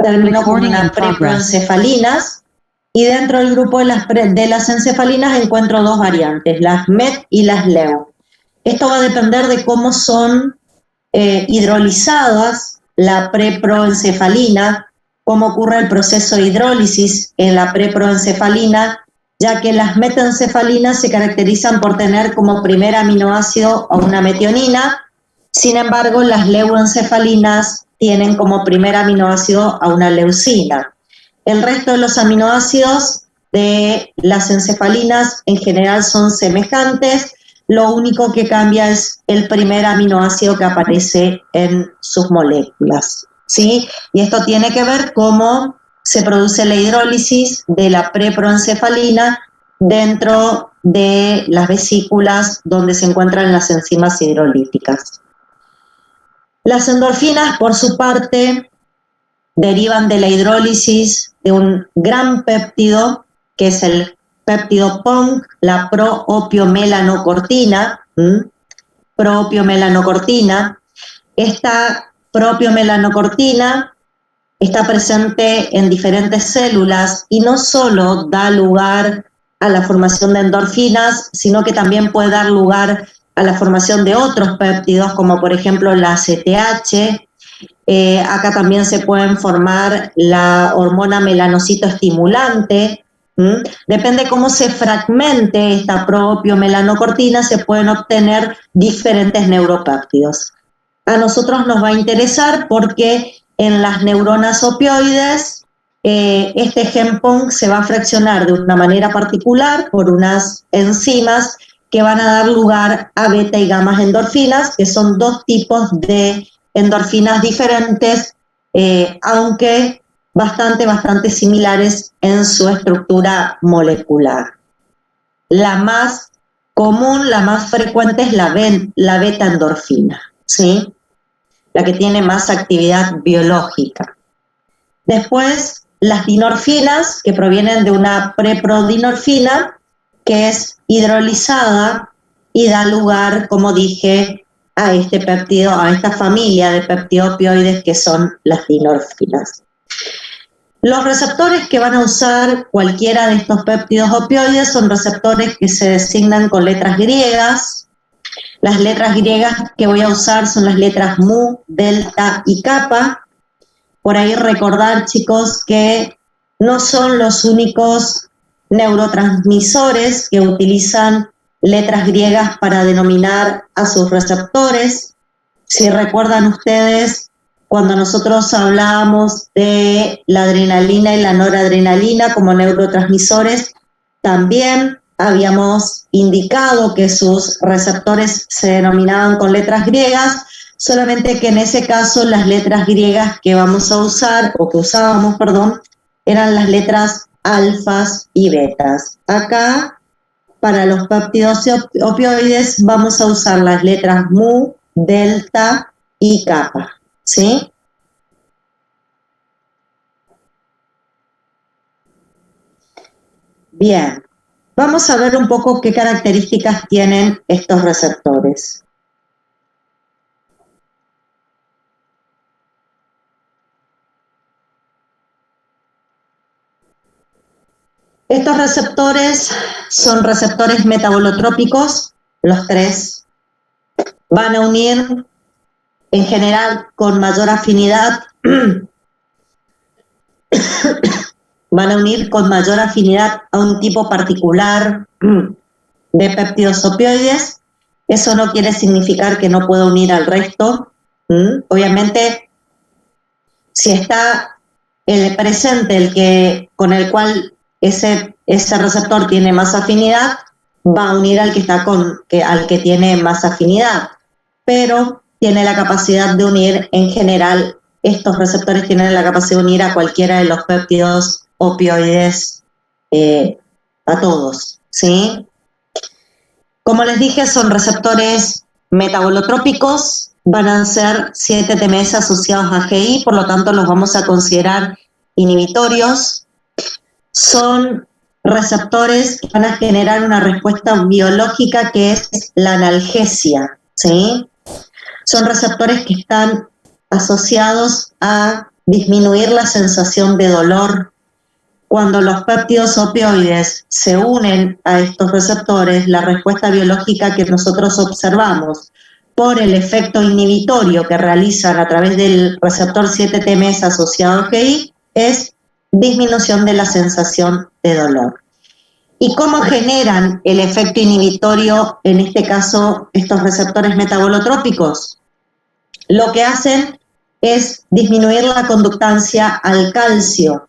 terminó con una preproencefalinas, y dentro del grupo de las encefalinas encuentro dos variantes, las MET y las LEU. Esto va a depender de cómo son hidrolizadas la preproencefalina, cómo ocurre el proceso de hidrólisis en la preproencefalina, ya que las metencefalinas se caracterizan por tener como primer aminoácido a una metionina. Sin embargo, las leucoencefalinas tienen como primer aminoácido a una leucina. El resto de los aminoácidos de las encefalinas en general son semejantes, lo único que cambia es el primer aminoácido que aparece en sus moléculas, ¿sí? Y esto tiene que ver cómo se produce la hidrólisis de la preproencefalina dentro de las vesículas donde se encuentran las enzimas hidrolíticas. Las endorfinas, por su parte, derivan de la hidrólisis de un gran péptido, que es el péptido PONC, la proopiomelanocortina. Proopiomelanocortina. Esta proopiomelanocortina está presente en diferentes células y no solo da lugar a la formación de endorfinas, sino que también puede dar lugar a la formación de otros péptidos, como por ejemplo la ACTH. Acá también se pueden formar la hormona melanocito estimulante. Depende cómo se fragmente esta proopiomelanocortina, se pueden obtener diferentes neuropéptidos. A nosotros nos va a interesar porque en las neuronas opioides este gen PONC se va a fraccionar de una manera particular por unas enzimas que van a dar lugar a beta y gamma endorfinas, que son dos tipos de endorfinas diferentes, aunque bastante similares en su estructura molecular. La más común, la más frecuente es la beta endorfina, ¿sí? La que tiene más actividad biológica. Después, las dinorfinas, que provienen de una preprodinorfina, que es hidrolizada y da lugar, como dije, a este péptido, a esta familia de peptidopioides que son las dinorfinas. Los receptores que van a usar cualquiera de estos péptidos opioides son receptores que se designan con letras griegas. Las letras griegas que voy a usar son las letras mu, delta y kappa. Por ahí recordar, chicos, que no son los únicos neurotransmisores que utilizan letras griegas para denominar a sus receptores. Si recuerdan ustedes, cuando nosotros hablábamos de la adrenalina y la noradrenalina como neurotransmisores, también habíamos indicado que sus receptores se denominaban con letras griegas, solamente que en ese caso las letras griegas que vamos a usar, o que usábamos, perdón, eran las letras alfas y betas. Acá, para los péptidos opioides, vamos a usar las letras mu, delta y kappa, ¿sí? Bien, vamos a ver un poco qué características tienen estos receptores. Estos receptores son receptores metabolotrópicos, los tres. Van a unir en general con mayor afinidad, van a unir con mayor afinidad a un tipo particular de péptidos opioides. Eso no quiere significar que no pueda unir al resto. Obviamente, si está el presente, con el cual ese receptor tiene más afinidad, va a unir al que tiene más afinidad, pero tiene la capacidad de unir, en general, estos receptores tienen la capacidad de unir a cualquiera de los péptidos opioides, a todos, ¿sí? Como les dije, son receptores metabolotrópicos, van a ser 7-TMS asociados a GI, por lo tanto los vamos a considerar inhibitorios. Son receptores que van a generar una respuesta biológica que es la analgesia, ¿sí? Son receptores que están asociados a disminuir la sensación de dolor. Cuando los péptidos opioides se unen a estos receptores, la respuesta biológica que nosotros observamos por el efecto inhibitorio que realizan a través del receptor 7-TMS asociado a GI es disminución de la sensación de dolor. ¿Y cómo generan el efecto inhibitorio, en este caso, estos receptores metabolotrópicos? Lo que hacen es disminuir la conductancia al calcio.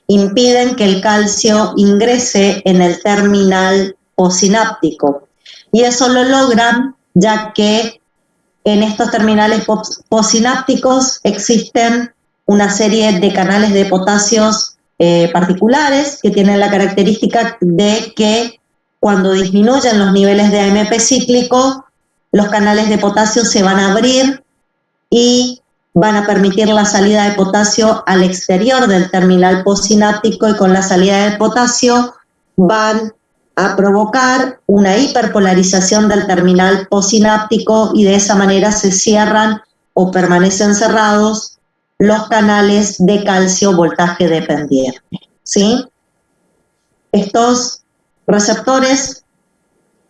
Impiden que el calcio ingrese en el terminal postsináptico. Y eso lo logran ya que en estos terminales postsinápticos existen una serie de canales de potasios particulares que tienen la característica de que cuando disminuyen los niveles de AMP cíclico, los canales de potasio se van a abrir y van a permitir la salida de potasio al exterior del terminal postsináptico, y con la salida de potasio van a provocar una hiperpolarización del terminal postsináptico, y de esa manera se cierran o permanecen cerrados los canales de calcio voltaje dependiente, ¿sí? Estos receptores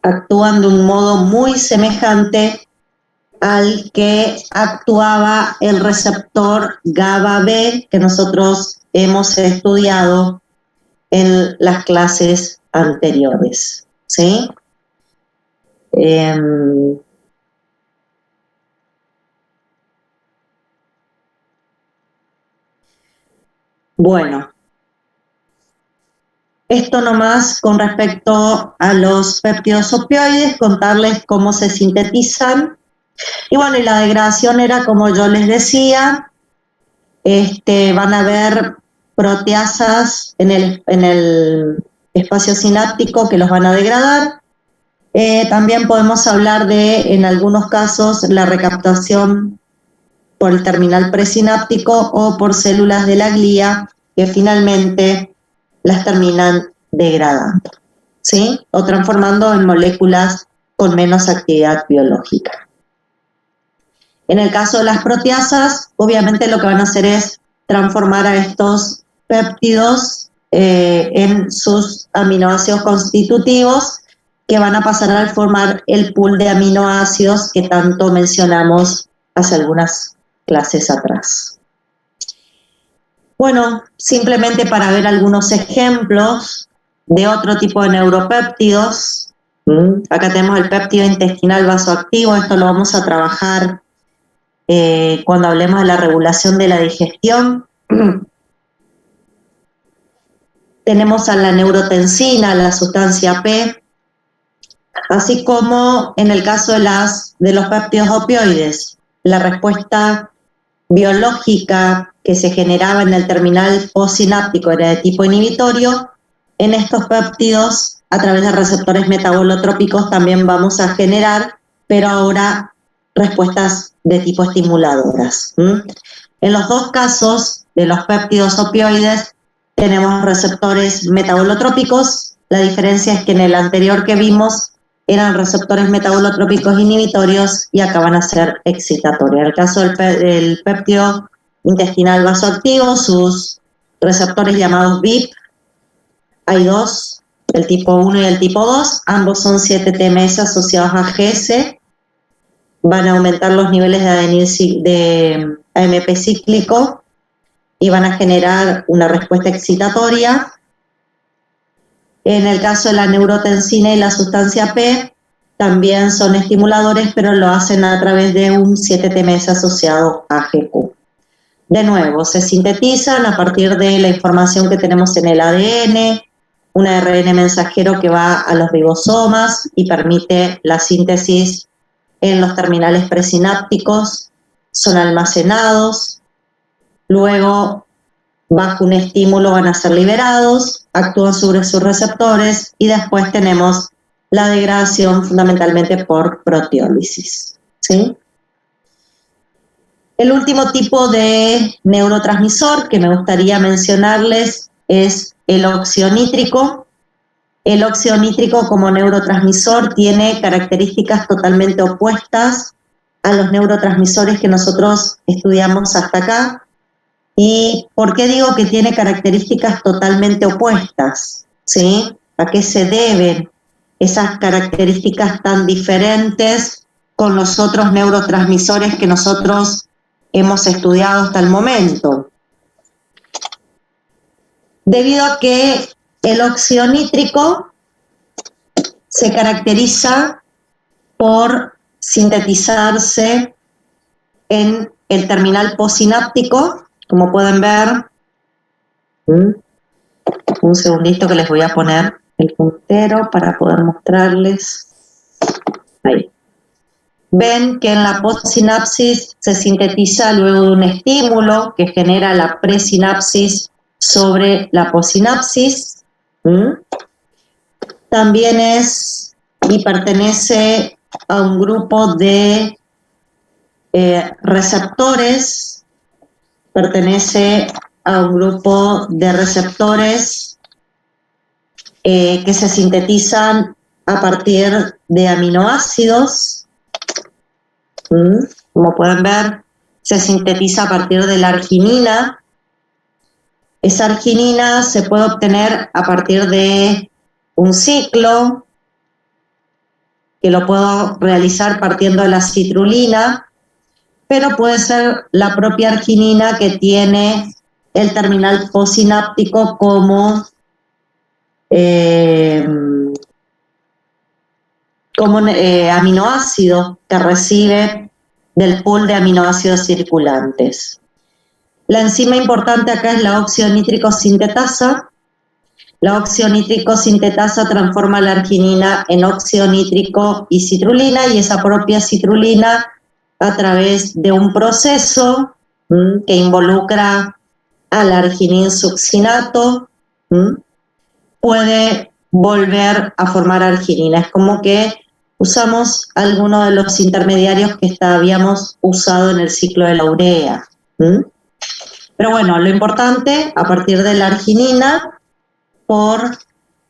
actúan de un modo muy semejante al que actuaba el receptor GABA-B que nosotros hemos estudiado en las clases anteriores, ¿sí? Bueno, esto nomás con respecto a los péptidos opioides, contarles cómo se sintetizan. Y bueno, y la degradación era como yo les decía, van a haber proteasas en el espacio sináptico que los van a degradar. También podemos hablar de, en algunos casos, la recaptación por el terminal presináptico o por células de la glía que finalmente las terminan degradando, ¿sí? O transformando en moléculas con menos actividad biológica. En el caso de las proteasas, obviamente lo que van a hacer es transformar a estos péptidos en sus aminoácidos constitutivos, que van a pasar a formar el pool de aminoácidos que tanto mencionamos hace algunas clases atrás. Bueno, simplemente para ver algunos ejemplos de otro tipo de neuropéptidos. Acá tenemos el péptido intestinal vasoactivo, esto lo vamos a trabajar cuando hablemos de la regulación de la digestión. Tenemos a la neurotensina, la sustancia P, así como en el caso de los péptidos opioides, la respuesta biológica que se generaba en el terminal postsináptico era de tipo inhibitorio. En estos péptidos, a través de receptores metabolotrópicos, también vamos a generar, pero ahora respuestas de tipo estimuladoras. En los dos casos de los péptidos opioides tenemos receptores metabolotrópicos. La diferencia es que en el anterior que vimos eran receptores metabolotrópicos inhibitorios y acá van a ser excitatorios. En el caso del péptido intestinal vasoactivo, sus receptores llamados VIP, hay dos, el tipo 1 y el tipo 2, ambos son 7-TMS asociados a GS, van a aumentar los niveles de AMP cíclico y van a generar una respuesta excitatoria. En el caso de la neurotensina y la sustancia P, también son estimuladores, pero lo hacen a través de un 7-TMS asociado a GQ. De nuevo, se sintetizan a partir de la información que tenemos en el ADN, un ARN mensajero que va a los ribosomas y permite la síntesis en los terminales presinápticos, son almacenados, luego bajo un estímulo van a ser liberados, actúan sobre sus receptores y después tenemos la degradación fundamentalmente por proteólisis, ¿sí? El último tipo de neurotransmisor que me gustaría mencionarles es el óxido nítrico. El óxido nítrico como neurotransmisor tiene características totalmente opuestas a los neurotransmisores que nosotros estudiamos hasta acá. ¿Y por qué digo que tiene características totalmente opuestas? ¿Sí? ¿A qué se deben esas características tan diferentes con los otros neurotransmisores que nosotros hemos estudiado hasta el momento? Debido a que el óxido nítrico se caracteriza por sintetizarse en el terminal postsináptico, como pueden ver. Un segundito que les voy a poner el puntero para poder mostrarles. Ahí. Ven que en la postsinapsis se sintetiza luego de un estímulo que genera la presinapsis sobre la postsinapsis. También es y pertenece a un grupo de receptores, que se sintetizan a partir de aminoácidos. Como pueden ver, se sintetiza a partir de la arginina. Esa arginina se puede obtener a partir de un ciclo, que lo puedo realizar partiendo de la citrulina, pero puede ser la propia arginina que tiene el terminal postsináptico como aminoácido que recibe del pool de aminoácidos circulantes. La enzima importante acá es la óxido nítrico sintetasa. La óxido nítrico sintetasa transforma la arginina en óxido nítrico y citrulina, y esa propia citrulina, a través de un proceso que involucra al argininsuccinato, puede volver a formar arginina. Es como que usamos algunos de los intermediarios que habíamos usado en el ciclo de la urea. Pero bueno, lo importante, a partir de la arginina, por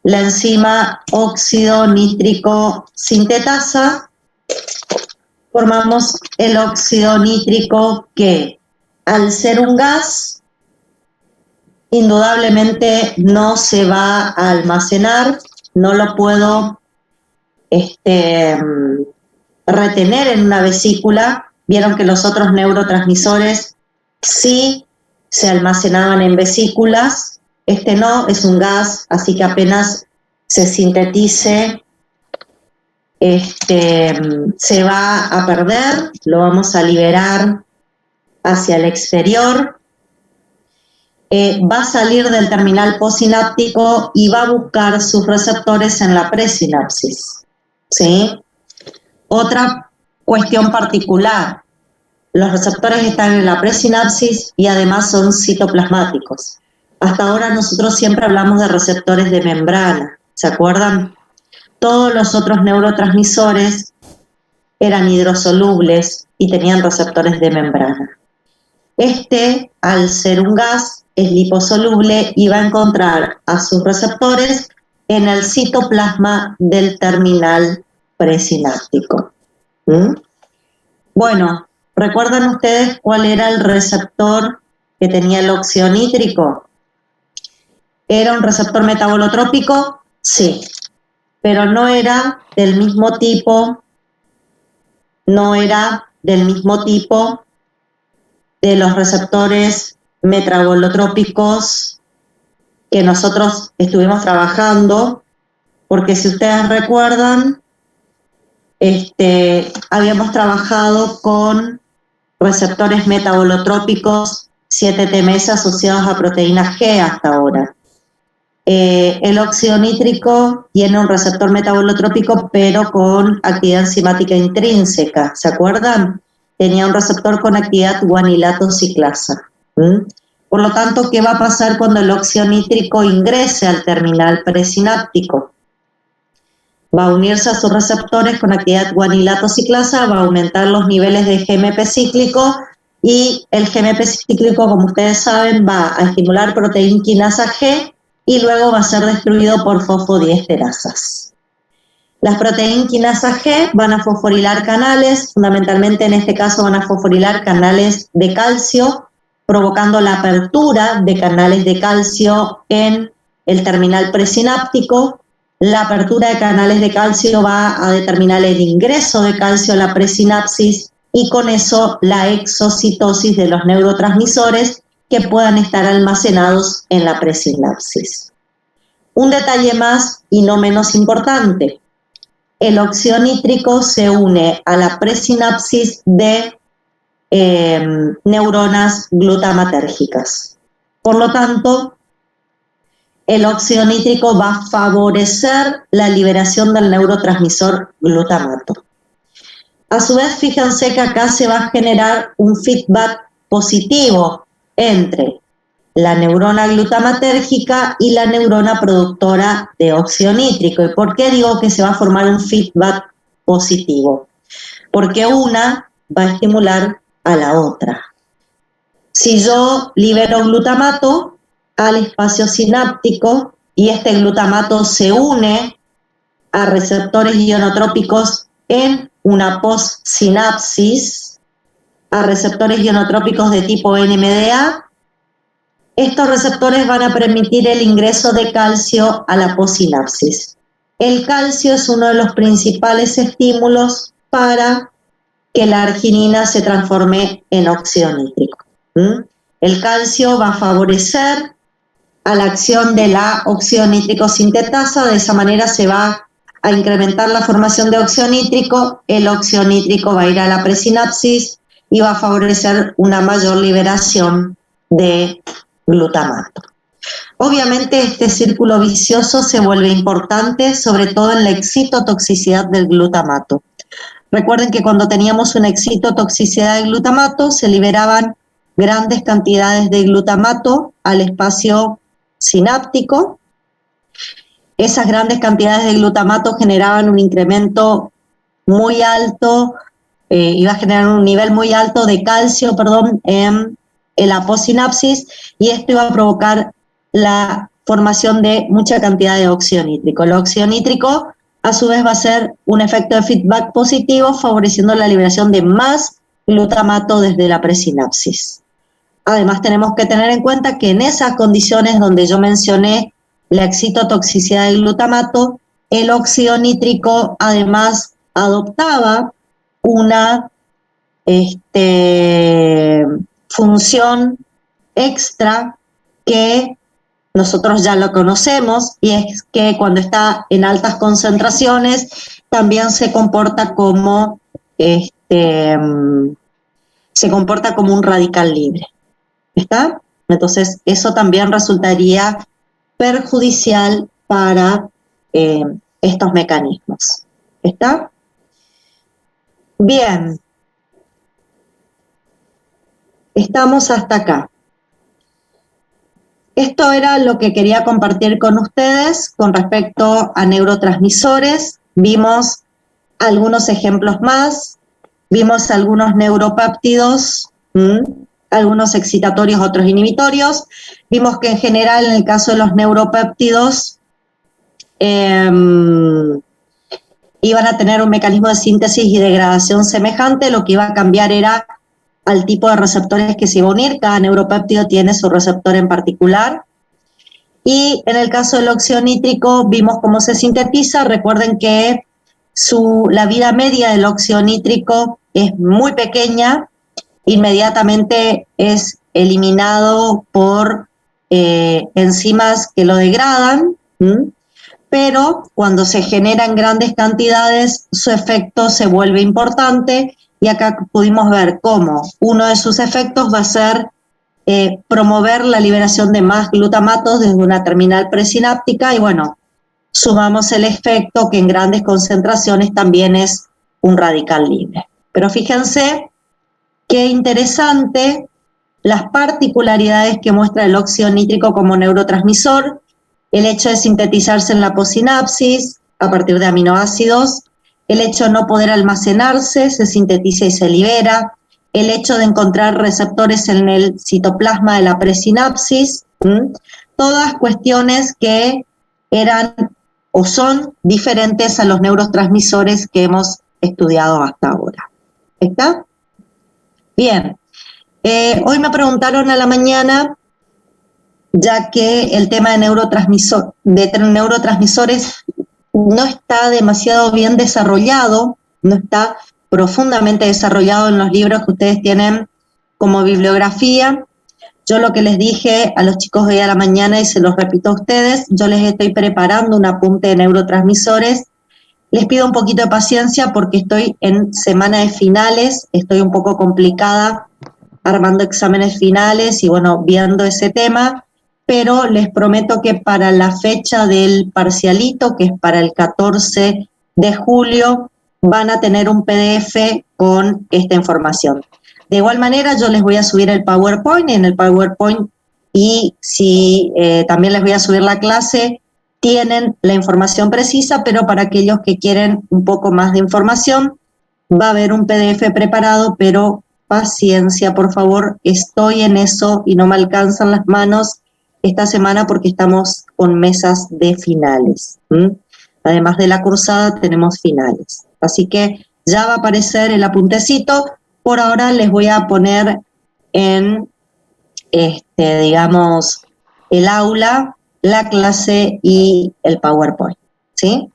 la enzima óxido nítrico sintetasa, formamos el óxido nítrico que, al ser un gas, indudablemente no se va a almacenar, no lo puedo retener en una vesícula. Vieron que los otros neurotransmisores sí se almacenaban en vesículas. Este no, es un gas, así que apenas se sintetice, se va a perder, lo vamos a liberar hacia el exterior. Va a salir del terminal postsináptico y va a buscar sus receptores en la presinapsis. ¿Sí? Otra cuestión particular: los receptores están en la presinapsis y además son citoplasmáticos. Hasta ahora nosotros siempre hablamos de receptores de membrana, ¿se acuerdan? Todos los otros neurotransmisores eran hidrosolubles y tenían receptores de membrana. Al ser un gas, es liposoluble y va a encontrar a sus receptores en el citoplasma del terminal presináptico. Bueno, ¿recuerdan ustedes cuál era el receptor que tenía el óxido nítrico? ¿Era un receptor metabolotrópico? Sí, pero no era del mismo tipo de los receptores metabolotrópicos que nosotros estuvimos trabajando, porque si ustedes recuerdan, habíamos trabajado con receptores metabolotrópicos 7-TMS asociados a proteína G hasta ahora. El óxido nítrico tiene un receptor metabolotrópico, pero con actividad enzimática intrínseca, ¿se acuerdan? Tenía un receptor con actividad guanilato ciclasa. Por lo tanto, ¿qué va a pasar cuando el óxido nítrico ingrese al terminal presináptico? Va a unirse a sus receptores con actividad guanilato ciclasa, va a aumentar los niveles de GMP cíclico, y el GMP cíclico, como ustedes saben, va a estimular proteína quinasa G y luego va a ser destruido por fosfodiesterasas. Las proteínas quinasa G van a fosforilar canales, fundamentalmente en este caso van a fosforilar canales de calcio, provocando la apertura de canales de calcio en el terminal presináptico. La apertura de canales de calcio va a determinar el ingreso de calcio a la presinapsis y con eso la exocitosis de los neurotransmisores que puedan estar almacenados en la presinapsis. Un detalle más y no menos importante, el óxido nítrico se une a la presinapsis de neuronas glutamatérgicas. Por lo tanto, el óxido nítrico va a favorecer la liberación del neurotransmisor glutamato. A su vez, fíjense que acá se va a generar un feedback positivo entre la neurona glutamatérgica y la neurona productora de óxido nítrico. ¿Y por qué digo que se va a formar un feedback positivo? Porque una va a estimular a la otra. Si yo libero glutamato al espacio sináptico y este glutamato se une a receptores ionotrópicos en una postsinapsis, a receptores ionotrópicos de tipo NMDA, estos receptores van a permitir el ingreso de calcio a la postsinapsis. El calcio es uno de los principales estímulos para que la arginina se transforme en óxido nítrico. El calcio va a favorecer a la acción de la óxido nítrico sintetasa, de esa manera se va a incrementar la formación de óxido nítrico, el óxido nítrico va a ir a la presinapsis y va a favorecer una mayor liberación de glutamato. Obviamente este círculo vicioso se vuelve importante, sobre todo en la excitotoxicidad del glutamato. Recuerden que cuando teníamos una excitotoxicidad de glutamato se liberaban grandes cantidades de glutamato al espacio sináptico. Esas grandes cantidades de glutamato generaban un incremento muy alto, iba a generar un nivel muy alto de calcio, en la postsinapsis, y esto iba a provocar la formación de mucha cantidad de óxido nítrico. El óxido nítrico, a su vez, va a ser un efecto de feedback positivo, favoreciendo la liberación de más glutamato desde la presinapsis. Además, tenemos que tener en cuenta que en esas condiciones donde yo mencioné la excitotoxicidad del glutamato, el óxido nítrico además adoptaba una función extra que nosotros ya lo conocemos, y es que cuando está en altas concentraciones también se comporta como un radical libre. ¿Está? Entonces, eso también resultaría perjudicial para estos mecanismos. ¿Está? Bien. Estamos hasta acá. Esto era lo que quería compartir con ustedes con respecto a neurotransmisores. Vimos algunos ejemplos más, vimos algunos neuropéptidos, algunos excitatorios, otros inhibitorios. Vimos que en general en el caso de los neuropéptidos iban a tener un mecanismo de síntesis y degradación semejante. Lo que iba a cambiar era al tipo de receptores que se iba a unir. Cada neuropéptido tiene su receptor en particular. Y en el caso del óxido nítrico vimos cómo se sintetiza. Recuerden que la vida media del óxido nítrico es muy pequeña, inmediatamente es eliminado por enzimas que lo degradan, pero cuando se genera en grandes cantidades su efecto se vuelve importante, y acá pudimos ver cómo uno de sus efectos va a ser promover la liberación de más glutamatos desde una terminal presináptica, y bueno, sumamos el efecto que en grandes concentraciones también es un radical libre. Pero fíjense qué interesante las particularidades que muestra el óxido nítrico como neurotransmisor, el hecho de sintetizarse en la postsinapsis a partir de aminoácidos, el hecho de no poder almacenarse, se sintetiza y se libera, el hecho de encontrar receptores en el citoplasma de la presinapsis, todas cuestiones que eran o son diferentes a los neurotransmisores que hemos estudiado hasta ahora. ¿Está? Bien. Hoy me preguntaron a la mañana, ya que el tema de neurotransmisores no está demasiado bien desarrollado, no está profundamente desarrollado en los libros que ustedes tienen como bibliografía. Yo lo que les dije a los chicos hoy a la mañana, y se los repito a ustedes, yo les estoy preparando un apunte de neurotransmisores. Les pido un poquito de paciencia porque estoy en semana de finales, estoy un poco complicada armando exámenes finales y bueno, viendo ese tema, pero les prometo que para la fecha del parcialito, que es para el 14 de julio, van a tener un PDF con esta información. De igual manera, yo les voy a subir el PowerPoint, en el PowerPoint, y si también les voy a subir la clase, tienen la información precisa, pero para aquellos que quieren un poco más de información, va a haber un PDF preparado, pero paciencia, por favor, estoy en eso y no me alcanzan las manos esta semana porque estamos con mesas de finales. Además de la cursada, tenemos finales. Así que ya va a aparecer el apuntecito. Por ahora les voy a poner en, digamos, el aula, la clase y el PowerPoint, ¿sí?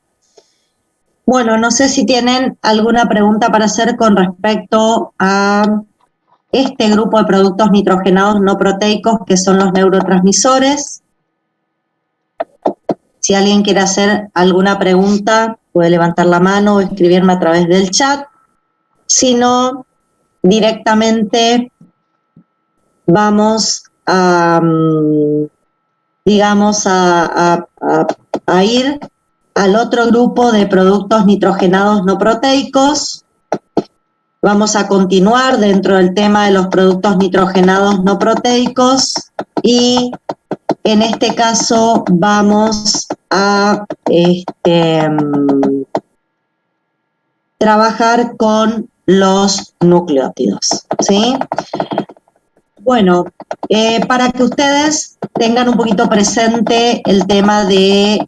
Bueno, no sé si tienen alguna pregunta para hacer con respecto a este grupo de productos nitrogenados no proteicos que son los neurotransmisores. Si alguien quiere hacer alguna pregunta, puede levantar la mano o escribirme a través del chat. Si no, directamente vamos a, digamos, a ir al otro grupo de productos nitrogenados no proteicos. Vamos a continuar dentro del tema de los productos nitrogenados no proteicos y en este caso vamos a trabajar con los nucleótidos, ¿sí? Bueno, para que ustedes tengan un poquito presente el tema de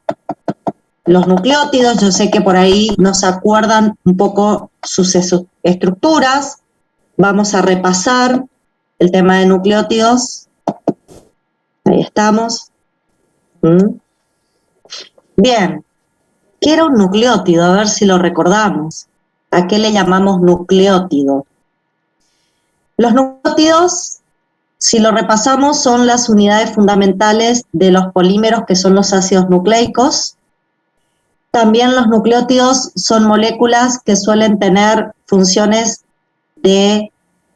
los nucleótidos, yo sé que por ahí nos acuerdan un poco sus estructuras. Vamos a repasar el tema de nucleótidos. Ahí estamos. Bien, ¿qué era un nucleótido? A ver si lo recordamos. ¿A qué le llamamos nucleótido? Los nucleótidos, si lo repasamos, son las unidades fundamentales de los polímeros que son los ácidos nucleicos. También los nucleótidos son moléculas que suelen tener funciones de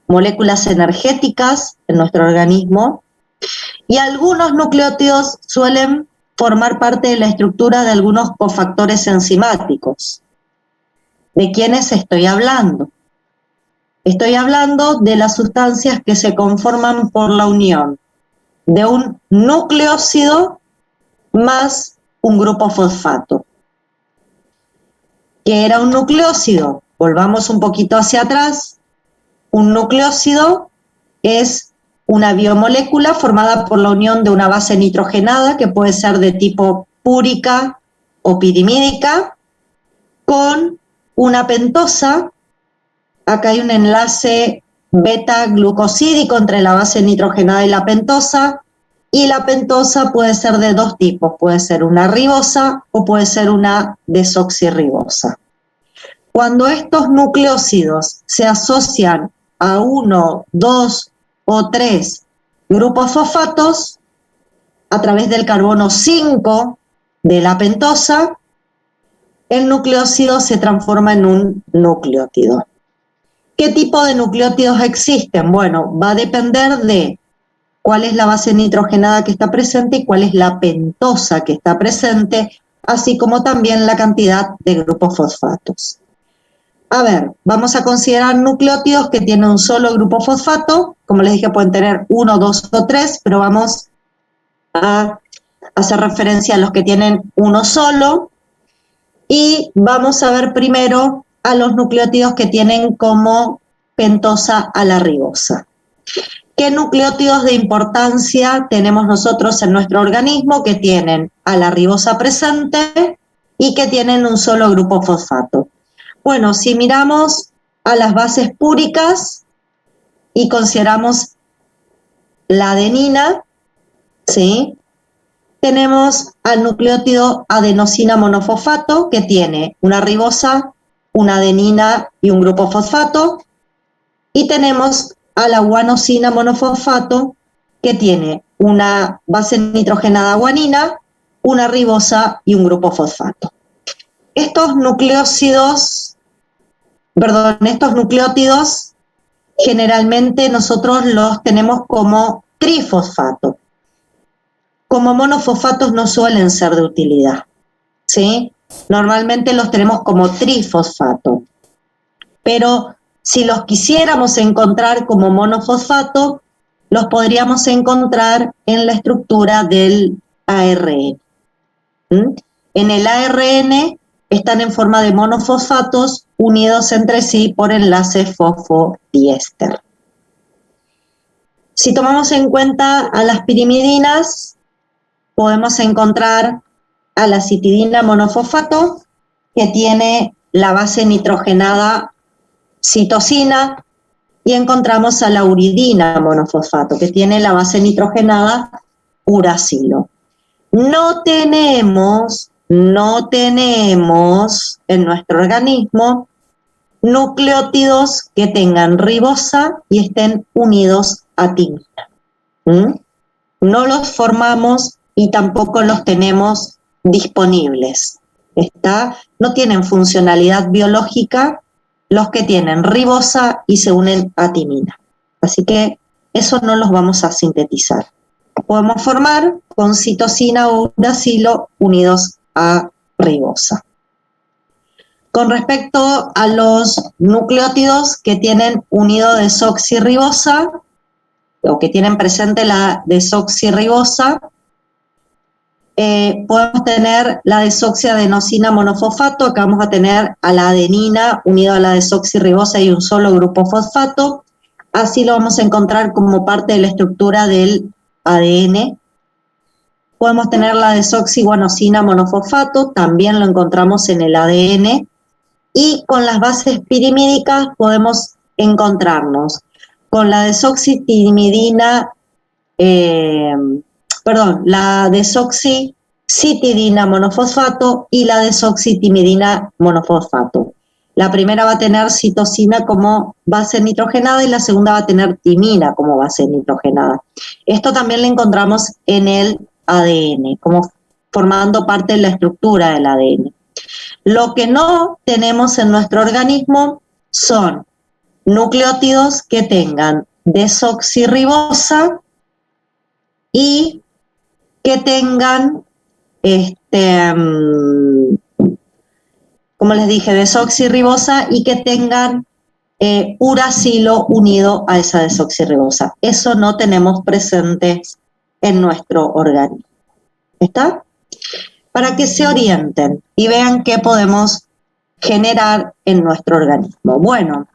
moléculas energéticas en nuestro organismo y algunos nucleótidos suelen formar parte de la estructura de algunos cofactores enzimáticos. ¿De quiénes estoy hablando? Estoy hablando de las sustancias que se conforman por la unión de un nucleósido más un grupo fosfato. ¿Qué era un nucleósido? Volvamos un poquito hacia atrás. Un nucleósido es una biomolécula formada por la unión de una base nitrogenada, que puede ser de tipo púrica o pirimídica, con una pentosa. Acá hay un enlace beta-glucosídico entre la base nitrogenada y la pentosa puede ser de dos tipos, puede ser una ribosa o puede ser una desoxirribosa. Cuando estos nucleósidos se asocian a 1, 2 o 3 grupos fosfatos, a través del carbono 5 de la pentosa, el nucleósido se transforma en un nucleótido. ¿Qué tipo de nucleótidos existen? Bueno, va a depender de cuál es la base nitrogenada que está presente y cuál es la pentosa que está presente, así como también la cantidad de grupos fosfatos. A ver, vamos a considerar nucleótidos que tienen un solo grupo fosfato. Como les dije, pueden tener 1, 2 o 3, pero vamos a hacer referencia a los que tienen uno solo. Y vamos a ver primero a los nucleótidos que tienen como pentosa a la ribosa. ¿Qué nucleótidos de importancia tenemos nosotros en nuestro organismo que tienen a la ribosa presente y que tienen un solo grupo fosfato? Bueno, si miramos a las bases púricas y consideramos la adenina, ¿sí? Tenemos al nucleótido adenosina monofosfato, que tiene una ribosa, una adenina y un grupo fosfato, y tenemos a la guanosina monofosfato, que tiene una base nitrogenada guanina, una ribosa y un grupo fosfato. Estos nucleótidos generalmente nosotros los tenemos como trifosfato. Como monofosfatos no suelen ser de utilidad, ¿sí? Normalmente los tenemos como trifosfato. Pero si los quisiéramos encontrar como monofosfato, los podríamos encontrar en la estructura del ARN. En el ARN están en forma de monofosfatos unidos entre sí por enlace fosfodiéster. Si tomamos en cuenta a las pirimidinas, podemos encontrar a la citidina monofosfato, que tiene la base nitrogenada citosina, y encontramos a la uridina monofosfato, que tiene la base nitrogenada uracilo. No tenemos en nuestro organismo nucleótidos que tengan ribosa y estén unidos a timina. No los formamos y tampoco los tenemos disponibles. No tienen funcionalidad biológica los que tienen ribosa y se unen a timina. Así que eso no los vamos a sintetizar. Podemos formar con citosina o uracilo unidos a ribosa. Con respecto a los nucleótidos que tienen unido desoxirribosa, o que tienen presente la desoxirribosa, podemos tener la desoxiadenosina monofosfato. Acá vamos a tener a la adenina unido a la desoxirribosa y un solo grupo fosfato. Así lo vamos a encontrar como parte de la estructura del ADN. Podemos tener la desoxiguanosina monofosfato, también lo encontramos en el ADN. Y con las bases pirimídicas podemos encontrarnos con la desoxitimidina, la desoxicitidina monofosfato y la desoxitimidina monofosfato. La primera va a tener citosina como base nitrogenada y la segunda va a tener timina como base nitrogenada. Esto también lo encontramos en el ADN, como formando parte de la estructura del ADN. Lo que no tenemos en nuestro organismo son nucleótidos que tengan desoxirribosa y que tengan, como les dije, desoxirribosa y que tengan uracilo unido a esa desoxirribosa. Eso no tenemos presente en nuestro organismo. ¿Está? Para que se orienten y vean qué podemos generar en nuestro organismo. Bueno,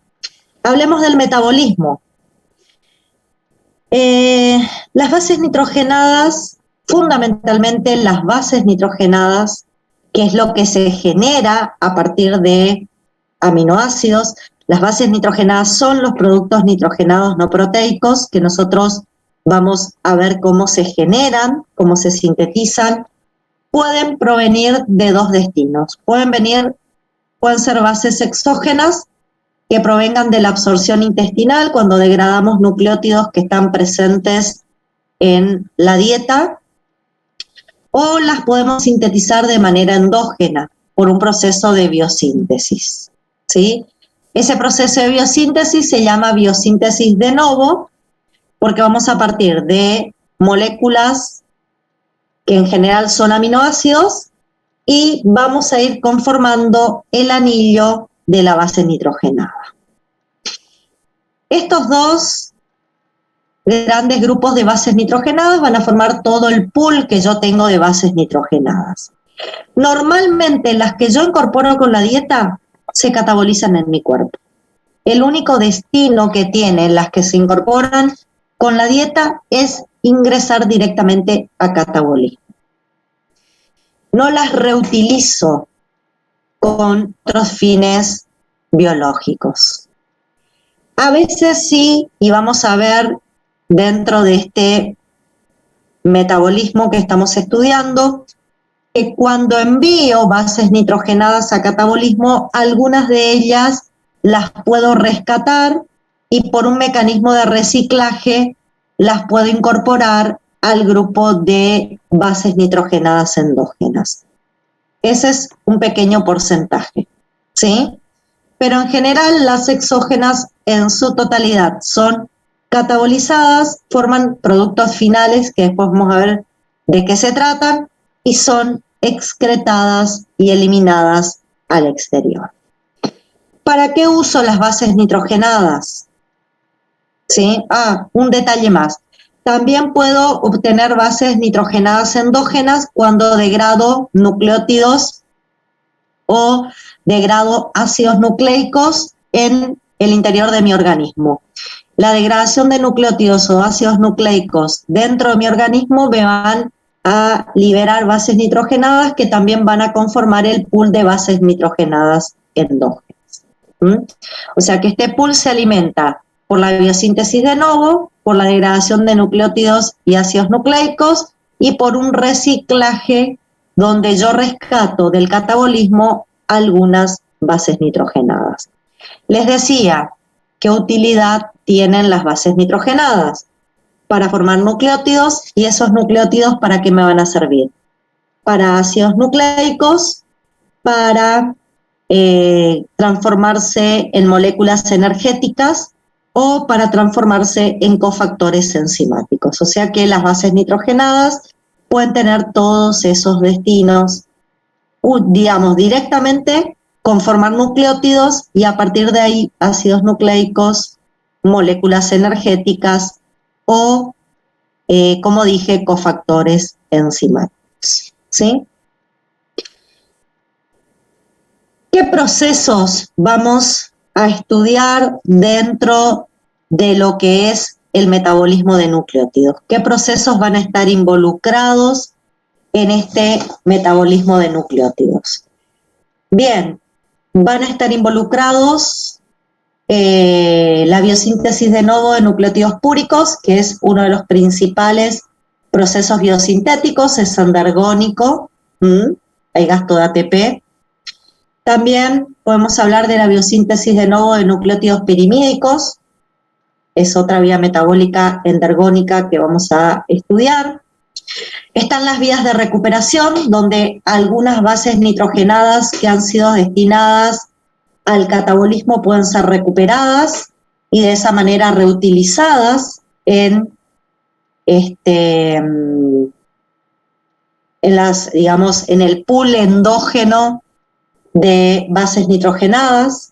hablemos del metabolismo. Las bases nitrogenadas, fundamentalmente las bases nitrogenadas, que es lo que se genera a partir de aminoácidos. Las bases nitrogenadas son los productos nitrogenados no proteicos que nosotros vamos a ver cómo se generan, cómo se sintetizan. Pueden provenir de dos destinos. Pueden ser bases exógenas que provengan de la absorción intestinal cuando degradamos nucleótidos que están presentes en la dieta, o las podemos sintetizar de manera endógena por un proceso de biosíntesis, ¿sí? Ese proceso de biosíntesis se llama biosíntesis de novo porque vamos a partir de moléculas que en general son aminoácidos y vamos a ir conformando el anillo de la base nitrogenada. Estos dos grandes grupos de bases nitrogenadas van a formar todo el pool que yo tengo de bases nitrogenadas. Normalmente las que yo incorporo con la dieta se catabolizan en mi cuerpo. El único destino que tienen las que se incorporan con la dieta es ingresar directamente a catabolismo. No las reutilizo con otros fines biológicos. A veces sí, y vamos a ver dentro de este metabolismo que estamos estudiando, que cuando envío bases nitrogenadas a catabolismo, algunas de ellas las puedo rescatar y por un mecanismo de reciclaje las puedo incorporar al grupo de bases nitrogenadas endógenas. Ese es un pequeño porcentaje, ¿sí? Pero en general las exógenas en su totalidad son catabolizadas, forman productos finales que después vamos a ver de qué se tratan y son excretadas y eliminadas al exterior. ¿Para qué uso las bases nitrogenadas? ¿Sí? Un detalle más. También puedo obtener bases nitrogenadas endógenas cuando degrado nucleótidos o degrado ácidos nucleicos en el interior de mi organismo. La degradación de nucleótidos o ácidos nucleicos dentro de mi organismo me van a liberar bases nitrogenadas que también van a conformar el pool de bases nitrogenadas endógenas. O sea que este pool se alimenta por la biosíntesis de novo, por la degradación de nucleótidos y ácidos nucleicos y por un reciclaje donde yo rescato del catabolismo algunas bases nitrogenadas. Les decía, ¿qué utilidad tienen las bases nitrogenadas? Para formar nucleótidos, y esos nucleótidos ¿para qué me van a servir? Para ácidos nucleicos, para transformarse en moléculas energéticas o para transformarse en cofactores enzimáticos. O sea que las bases nitrogenadas pueden tener todos esos destinos, digamos, directamente conformar nucleótidos y a partir de ahí ácidos nucleicos, moléculas energéticas o, como dije, cofactores enzimáticos, ¿sí? ¿Qué procesos vamos a estudiar dentro de lo que es el metabolismo de nucleótidos? ¿Qué procesos van a estar involucrados en este metabolismo de nucleótidos? Bien, van a estar involucrados la biosíntesis de novo de nucleótidos púricos, que es uno de los principales procesos biosintéticos, es andargónico, hay gasto de ATP. También podemos hablar de la biosíntesis de novo de nucleótidos pirimídicos, es otra vía metabólica endergónica que vamos a estudiar. Están las vías de recuperación, donde algunas bases nitrogenadas que han sido destinadas al catabolismo pueden ser recuperadas y de esa manera reutilizadas en el pool endógeno de bases nitrogenadas.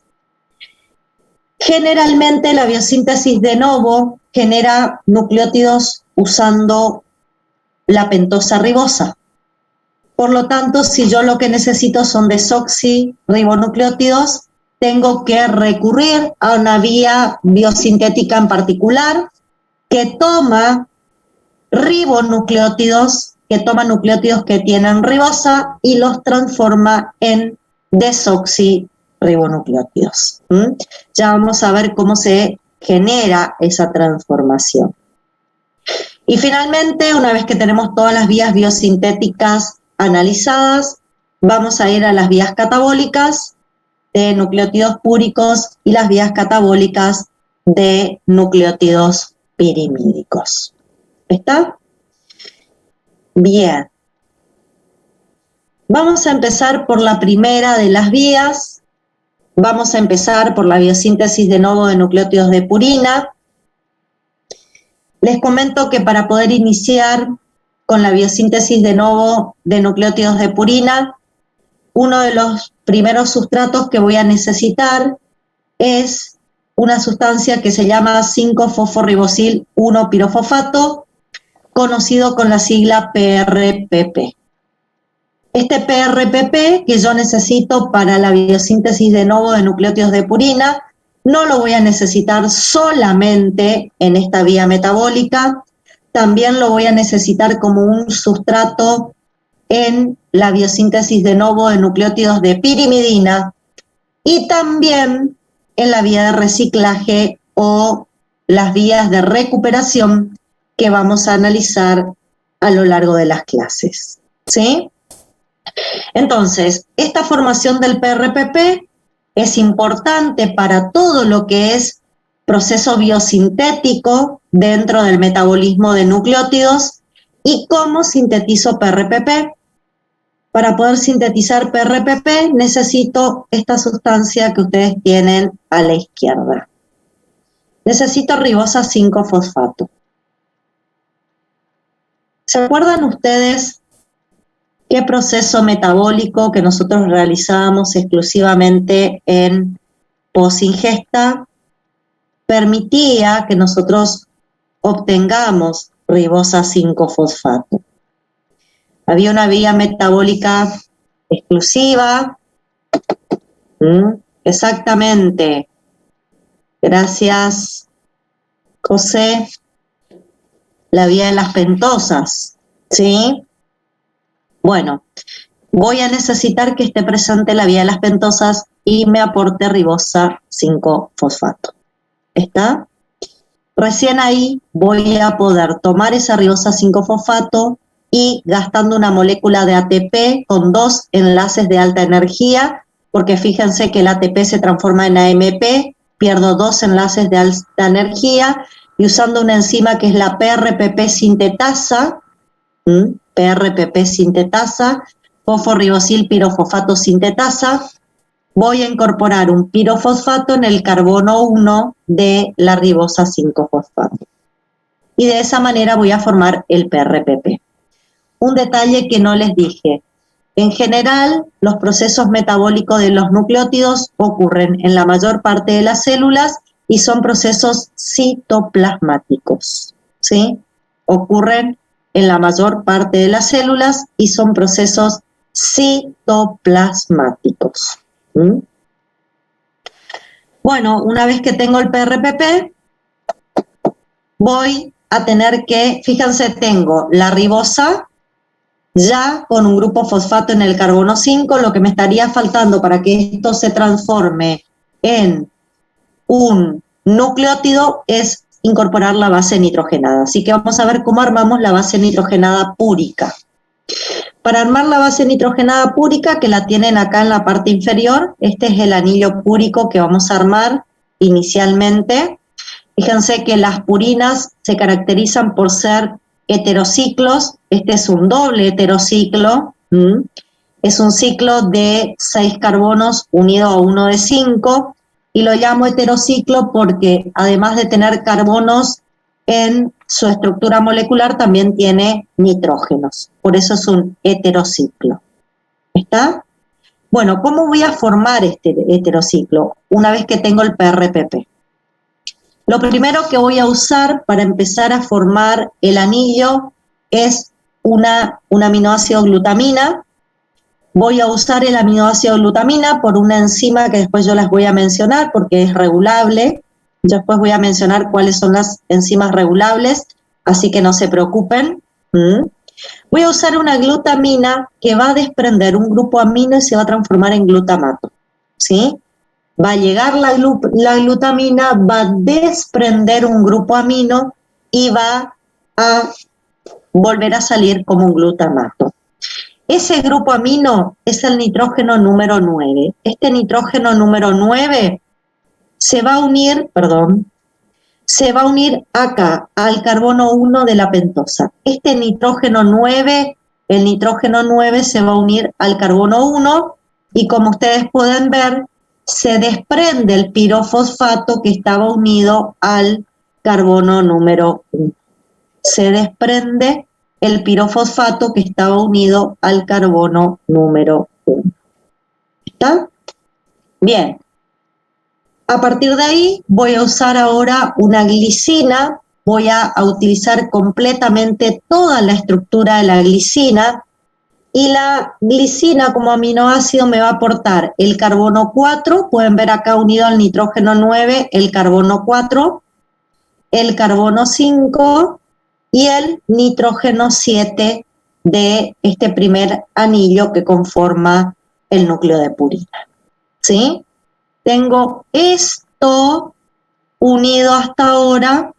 Generalmente la biosíntesis de novo genera nucleótidos usando la pentosa ribosa. Por lo tanto, si yo lo que necesito son desoxirribonucleótidos, tengo que recurrir a una vía biosintética en particular que toma ribonucleótidos, que toma nucleótidos que tienen ribosa y los transforma en desoxirribonucleótidos. Ya vamos a ver cómo se genera esa transformación. Y finalmente, una vez que tenemos todas las vías biosintéticas analizadas, vamos a ir a las vías catabólicas de nucleótidos púricos y las vías catabólicas de nucleótidos pirimídicos. ¿Está? Bien. Vamos a empezar por la primera de las vías. Vamos a empezar por la biosíntesis de novo de nucleótidos de purina. Les comento que para poder iniciar con la biosíntesis de novo de nucleótidos de purina, uno de los primeros sustratos que voy a necesitar es una sustancia que se llama 5-fosforribosil 1-pirofosfato, conocido con la sigla PRPP. Este PRPP que yo necesito para la biosíntesis de novo de nucleótidos de purina, no lo voy a necesitar solamente en esta vía metabólica, también lo voy a necesitar como un sustrato en la biosíntesis de novo de nucleótidos de pirimidina y también en la vía de reciclaje o las vías de recuperación que vamos a analizar a lo largo de las clases, ¿sí? Entonces, esta formación del PRPP es importante para todo lo que es proceso biosintético dentro del metabolismo de nucleótidos. ¿Y cómo sintetizo PRPP? Para poder sintetizar PRPP necesito esta sustancia que ustedes tienen a la izquierda. Necesito ribosa 5-fosfato. ¿Se acuerdan ustedes qué proceso metabólico que nosotros realizábamos exclusivamente en posingesta permitía que nosotros obtengamos ribosa 5-fosfato? Había una vía metabólica exclusiva, exactamente, gracias José, la vía de las pentosas, ¿sí? Bueno, voy a necesitar que esté presente la vía de las pentosas y me aporte ribosa 5-fosfato. ¿Está? Recién ahí voy a poder tomar esa ribosa 5-fosfato y gastando una molécula de ATP con 2 enlaces de alta energía, porque fíjense que el ATP se transforma en AMP, pierdo 2 enlaces de alta energía, y usando una enzima que es la PRPP sintetasa, fosforibosil pirofosfato sintetasa, voy a incorporar un pirofosfato en el carbono 1 de la ribosa 5-fosfato. Y de esa manera voy a formar el PRPP. Un detalle que no les dije. En general, los procesos metabólicos de los nucleótidos ocurren en la mayor parte de las células y son procesos citoplasmáticos, ¿sí? Ocurren en la mayor parte de las células y son procesos citoplasmáticos. Bueno, una vez que tengo el PRPP, voy a tener que, fíjense, tengo la ribosa ya con un grupo fosfato en el carbono 5, lo que me estaría faltando para que esto se transforme en un nucleótido es incorporar la base nitrogenada. Así que vamos a ver cómo armamos la base nitrogenada púrica. Para armar la base nitrogenada púrica, que la tienen acá en la parte inferior, este es el anillo púrico que vamos a armar inicialmente. Fíjense que las purinas se caracterizan por ser heterociclos. Este es un doble heterociclo. Es un ciclo de 6 carbonos unido a uno de 5, y lo llamo heterociclo porque además de tener carbonos en su estructura molecular, también tiene nitrógenos. Por eso es un heterociclo. ¿Está? Bueno, ¿cómo voy a formar este heterociclo una vez que tengo el PRPP? Lo primero que voy a usar para empezar a formar el anillo es un aminoácido glutamina. Voy a usar el aminoácido glutamina por una enzima que después yo las voy a mencionar porque es regulable. Yo después voy a mencionar cuáles son las enzimas regulables, así que no se preocupen. Voy a usar una glutamina que va a desprender un grupo amino y se va a transformar en glutamato, ¿sí? Va a llegar la glutamina, va a desprender un grupo amino y va a volver a salir como un glutamato. Ese grupo amino es el nitrógeno número 9. Este nitrógeno número 9 se va a unir acá al carbono 1 de la pentosa. Este nitrógeno 9, el nitrógeno 9 se va a unir al carbono 1 y como ustedes pueden ver, se desprende el pirofosfato que estaba unido al carbono número 1. Se desprende el pirofosfato que estaba unido al carbono número 1. ¿Está? Bien. A partir de ahí voy a usar ahora una glicina. Voy a utilizar completamente toda la estructura de la glicina. Y la glicina como aminoácido me va a aportar el carbono 4, pueden ver acá unido al nitrógeno 9, el carbono 4, el carbono 5 y el nitrógeno 7 de este primer anillo que conforma el núcleo de purina. ¿Sí? Tengo esto unido hasta ahora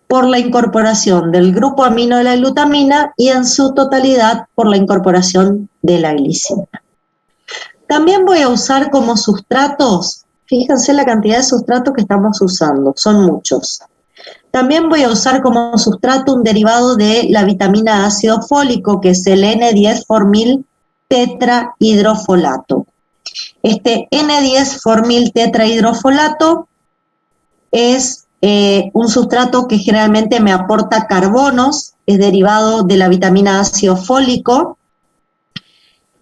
por la incorporación del grupo amino de la glutamina y en su totalidad por la incorporación de la glicina. También voy a usar como sustratos, fíjense la cantidad de sustratos que estamos usando, son muchos. También voy a usar como sustrato un derivado de la vitamina ácido fólico, que es el N10-formil tetrahidrofolato. Este N10-formil tetrahidrofolato es un sustrato que generalmente me aporta carbonos, es derivado de la vitamina ácido fólico.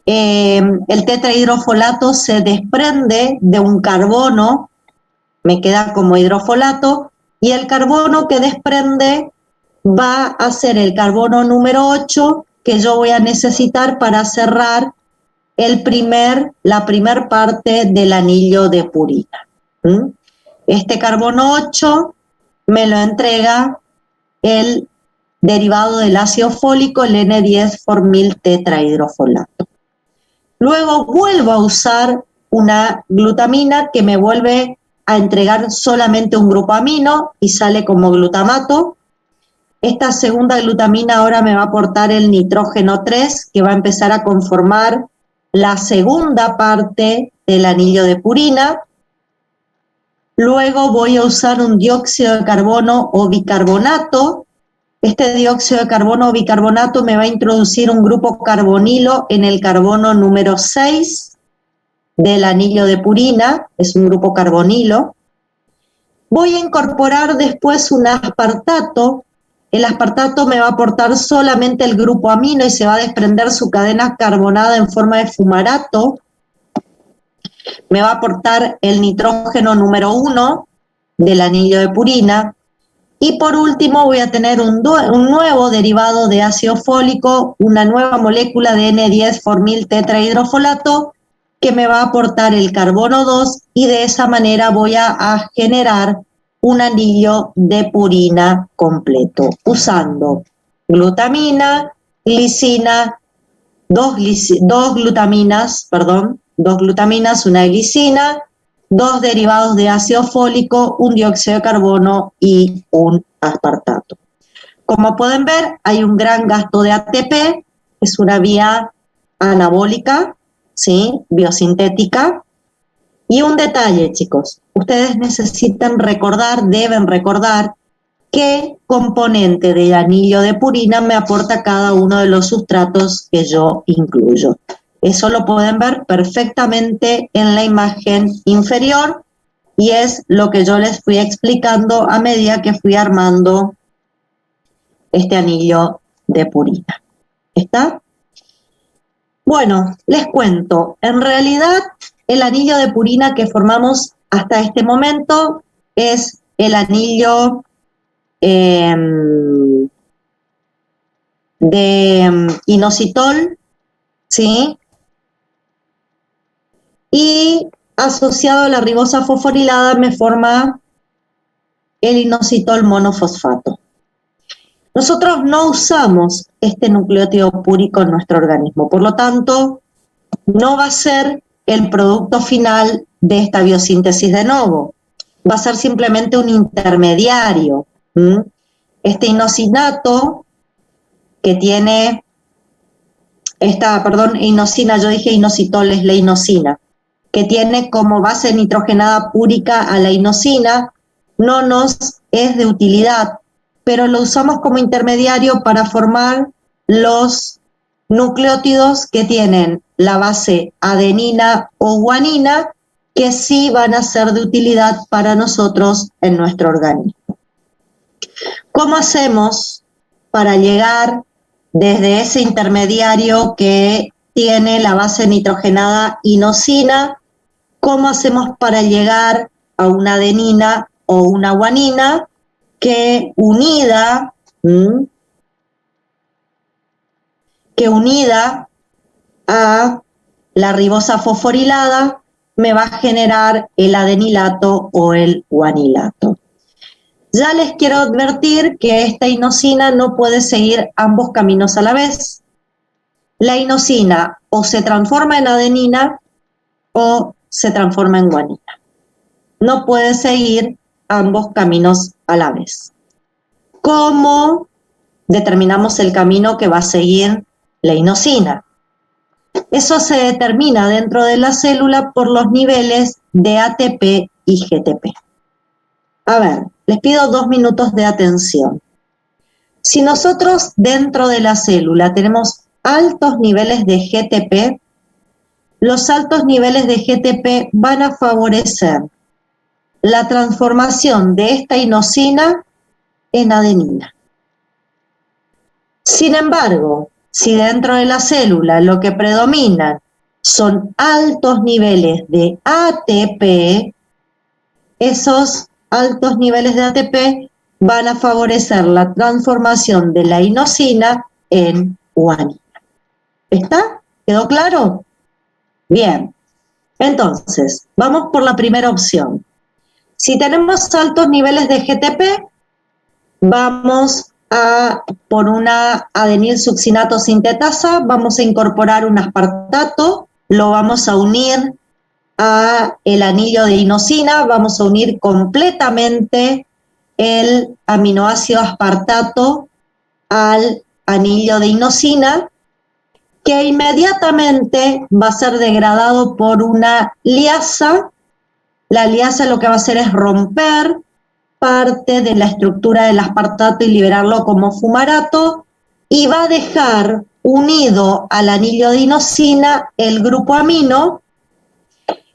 El tetrahidrofolato se desprende de un carbono, me queda como hidrofolato, y el carbono que desprende va a ser el carbono número 8 que yo voy a necesitar para cerrar la primer parte del anillo de purina. Este carbono 8 me lo entrega el derivado del ácido fólico, el N10-formil tetrahidrofolato. Luego vuelvo a usar una glutamina que me vuelve a entregar solamente un grupo amino y sale como glutamato. Esta segunda glutamina ahora me va a aportar el nitrógeno 3, que va a empezar a conformar la segunda parte del anillo de purina. Luego voy a usar un dióxido de carbono o bicarbonato. Este dióxido de carbono o bicarbonato me va a introducir un grupo carbonilo en el carbono número 6 del anillo de purina, es un grupo carbonilo. Voy a incorporar después un aspartato. El aspartato me va a aportar solamente el grupo amino y se va a desprender su cadena carbonada en forma de fumarato. Me va a aportar el nitrógeno número 1 del anillo de purina. Y por último voy a tener un nuevo derivado de ácido fólico, una nueva molécula de N10-formil tetrahidrofolato que me va a aportar el carbono 2 y de esa manera voy a generar un anillo de purina completo usando glutamina, glicina, dos glutaminas, una glicina, 2 derivados de ácido fólico, un dióxido de carbono y un aspartato. Como pueden ver, hay un gran gasto de ATP, es una vía anabólica, ¿sí? Biosintética. Y un detalle, chicos, ustedes deben recordar qué componente del anillo de purina me aporta cada uno de los sustratos que yo incluyo. Eso lo pueden ver perfectamente en la imagen inferior y es lo que yo les fui explicando a medida que fui armando este anillo de purina. ¿Está? Bueno, les cuento, en realidad el anillo de purina que formamos hasta este momento es el anillo de inositol, ¿sí? Y asociado a la ribosa fosforilada me forma el inositol monofosfato. Nosotros no usamos este nucleótido púrico en nuestro organismo, por lo tanto, no va a ser el producto final de esta biosíntesis de novo, va a ser simplemente un intermediario. Este inosinato que tiene inosina, yo dije inositol, es la inosina, que tiene como base nitrogenada púrica a la inosina, no nos es de utilidad, pero lo usamos como intermediario para formar los nucleótidos que tienen la base adenina o guanina, que sí van a ser de utilidad para nosotros en nuestro organismo. ¿Cómo hacemos para llegar desde ese intermediario que tiene la base nitrogenada inosina? ¿Cómo hacemos para llegar a una adenina o una guanina que unida a la ribosa fosforilada me va a generar el adenilato o el guanilato? Ya les quiero advertir que esta inosina no puede seguir ambos caminos a la vez. La inosina o se transforma en adenina o se transforma en guanina. No puede seguir ambos caminos a la vez. ¿Cómo determinamos el camino que va a seguir la inosina? Eso se determina dentro de la célula por los niveles de ATP y GTP. A ver, les pido 2 minutos de atención. Si nosotros dentro de la célula tenemos altos niveles de GTP, los altos niveles de GTP van a favorecer la transformación de esta inosina en adenina. Sin embargo, si dentro de la célula lo que predominan son altos niveles de ATP, esos altos niveles de ATP van a favorecer la transformación de la inosina en guanina. ¿Está? ¿Quedó claro? Bien. Entonces, vamos por la primera opción. Si tenemos altos niveles de GTP, vamos a, por una adenilsuccinato sintetasa, vamos a incorporar un aspartato, lo vamos a unir a el anillo de inosina, vamos a unir completamente el aminoácido aspartato al anillo de inosina, que inmediatamente va a ser degradado por una liasa. La liasa lo que va a hacer es romper parte de la estructura del aspartato y liberarlo como fumarato, y va a dejar unido al anillo de inosina el grupo amino.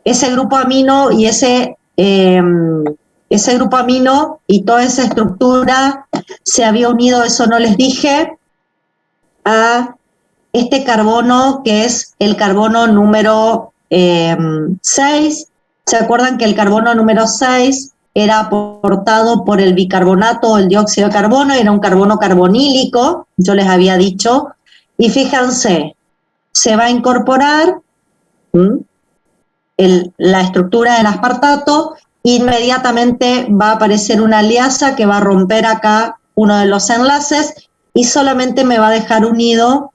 Ese grupo amino y ese grupo amino y toda esa estructura se había unido, eso no les dije, a este carbono que es el carbono número 6. ¿Se acuerdan que el carbono número 6 era aportado por el bicarbonato o el dióxido de carbono? Era un carbono carbonílico, yo les había dicho, y fíjense, se va a incorporar la estructura del aspartato, inmediatamente va a aparecer una liasa que va a romper acá uno de los enlaces y solamente me va a dejar unido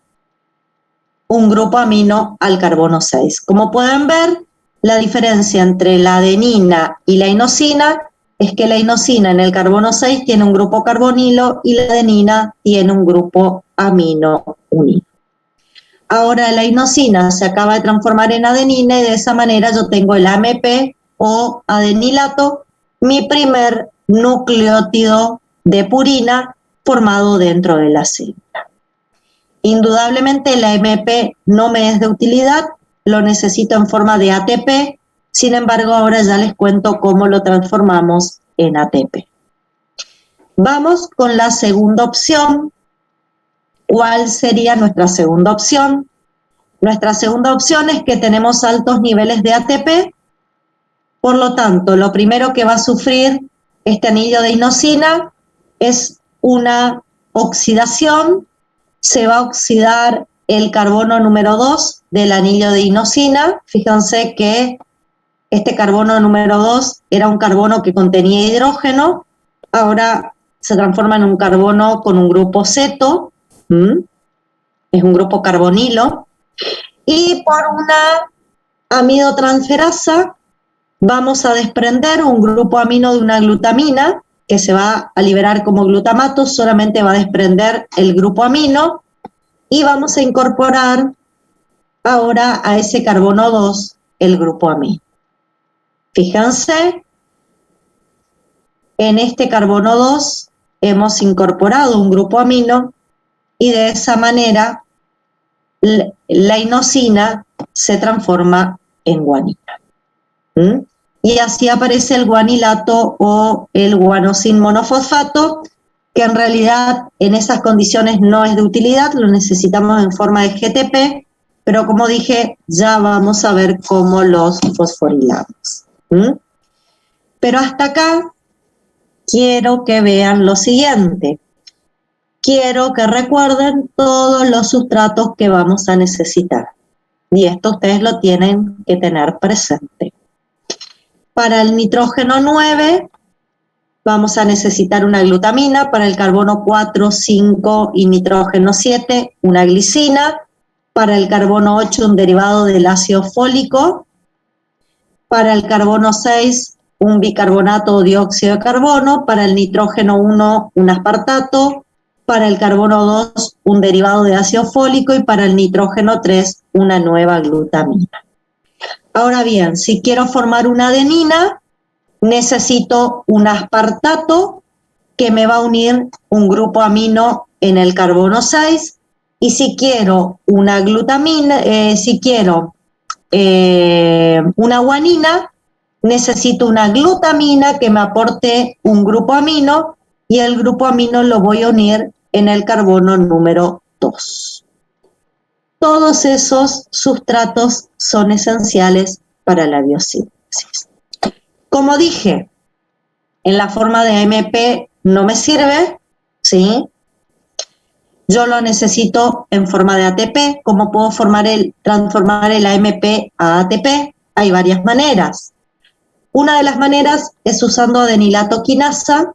un grupo amino al carbono 6. Como pueden ver, la diferencia entre la adenina y la inosina es que la inosina en el carbono 6 tiene un grupo carbonilo y la adenina tiene un grupo amino unido. Ahora la inosina se acaba de transformar en adenina y de esa manera yo tengo el AMP o adenilato, mi primer nucleótido de purina formado dentro de la célula. Indudablemente el AMP no me es de utilidad, lo necesito en forma de ATP, sin embargo ahora ya les cuento cómo lo transformamos en ATP. Vamos con la segunda opción. ¿Cuál sería nuestra segunda opción? Nuestra segunda opción es que tenemos altos niveles de ATP, por lo tanto, lo primero que va a sufrir este anillo de inosina es una oxidación. Se va a oxidar el carbono número 2 del anillo de inosina. Fíjense que este carbono número 2 era un carbono que contenía hidrógeno, ahora se transforma en un carbono con un grupo ceto, es un grupo carbonilo, y por una amidotransferasa vamos a desprender un grupo amino de una glutamina que se va a liberar como glutamato, solamente va a desprender el grupo amino y vamos a incorporar ahora a ese carbono 2 el grupo amino. Fíjense, en este carbono 2 hemos incorporado un grupo amino y de esa manera la inosina se transforma en guanina. Y así aparece el guanilato o el guanosin monofosfato, que en realidad en esas condiciones no es de utilidad, lo necesitamos en forma de GTP, pero como dije, ya vamos a ver cómo los fosforilamos. Pero hasta acá quiero que vean lo siguiente. Quiero que recuerden todos los sustratos que vamos a necesitar. Y esto ustedes lo tienen que tener presente. Para el nitrógeno 9 vamos a necesitar una glutamina, para el carbono 4, 5 y nitrógeno 7 una glicina, para el carbono 8 un derivado del ácido fólico, para el carbono 6 un bicarbonato o dióxido de carbono, para el nitrógeno 1 un aspartato, para el carbono 2 un derivado de ácido fólico y para el nitrógeno 3 una nueva glutamina. Ahora bien, si quiero formar una adenina, necesito un aspartato que me va a unir un grupo amino en el carbono 6, y si quiero una glutamina, una guanina, necesito una glutamina que me aporte un grupo amino, y el grupo amino lo voy a unir en el carbono número 2. Todos esos sustratos son esenciales para la biosíntesis. Como dije, en la forma de AMP no me sirve, ¿sí? Yo lo necesito en forma de ATP. ¿Cómo puedo transformar el AMP a ATP? Hay varias maneras. Una de las maneras es usando adenilato quinasa.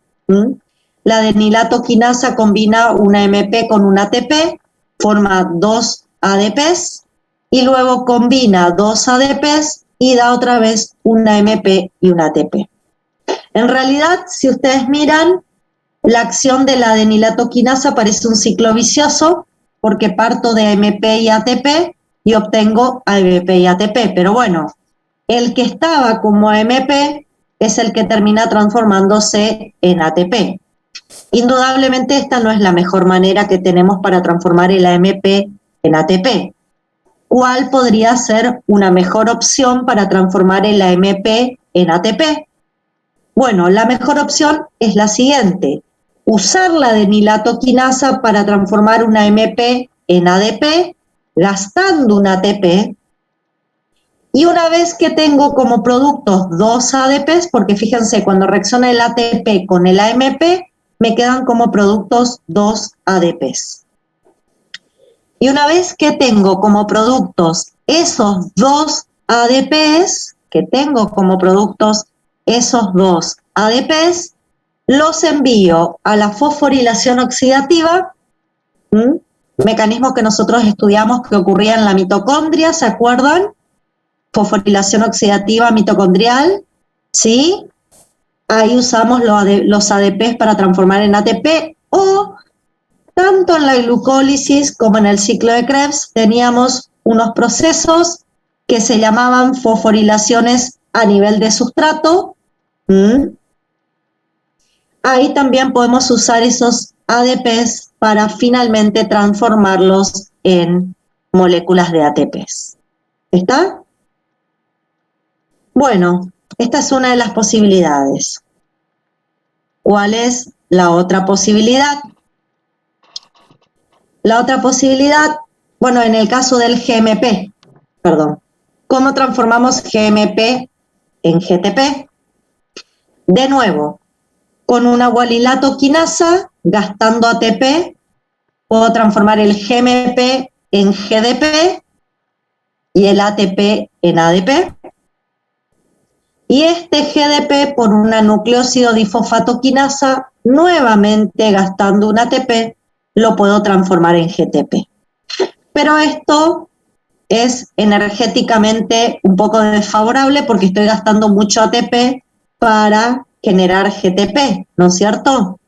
La adenilato quinasa combina una AMP con un ATP, forma 2 ADPs, y luego combina 2 ADPs y da otra vez una AMP y un ATP. En realidad, si ustedes miran, la acción de la adenilato quinasa parece un ciclo vicioso, porque parto de AMP y ATP y obtengo AMP y ATP. Pero bueno, el que estaba como AMP es el que termina transformándose en ATP. Indudablemente esta no es la mejor manera que tenemos para transformar el AMP en ATP. ¿Cuál podría ser una mejor opción para transformar el AMP en ATP? Bueno, la mejor opción es la siguiente: usar la adenilato quinasa para transformar una AMP en ADP, gastando un ATP, y una vez que tengo como productos 2 ADPs, porque fíjense, cuando reacciona el ATP con el AMP, me quedan como productos 2 ADPs. Y una vez que tengo como productos esos 2 ADPs, los envío a la fosforilación oxidativa, mecanismo que nosotros estudiamos que ocurría en la mitocondria, ¿se acuerdan? Fosforilación oxidativa mitocondrial, ¿sí? Ahí usamos los ADPs para transformar en ATP, o tanto en la glucólisis como en el ciclo de Krebs teníamos unos procesos que se llamaban fosforilaciones a nivel de sustrato. Ahí también podemos usar esos ADPs para finalmente transformarlos en moléculas de ATPs. ¿Está? Bueno, esta es una de las posibilidades. ¿Cuál es la otra posibilidad? La otra posibilidad, bueno, en el caso del GMP, ¿cómo transformamos GMP en GTP? De nuevo, con una guanilato quinasa, gastando ATP, puedo transformar el GMP en GDP y el ATP en ADP. Y este GDP por una nucleósido difosfato quinasa, nuevamente gastando un ATP, lo puedo transformar en GTP. Pero esto es energéticamente un poco desfavorable porque estoy gastando mucho ATP para generar GTP, ¿no es cierto?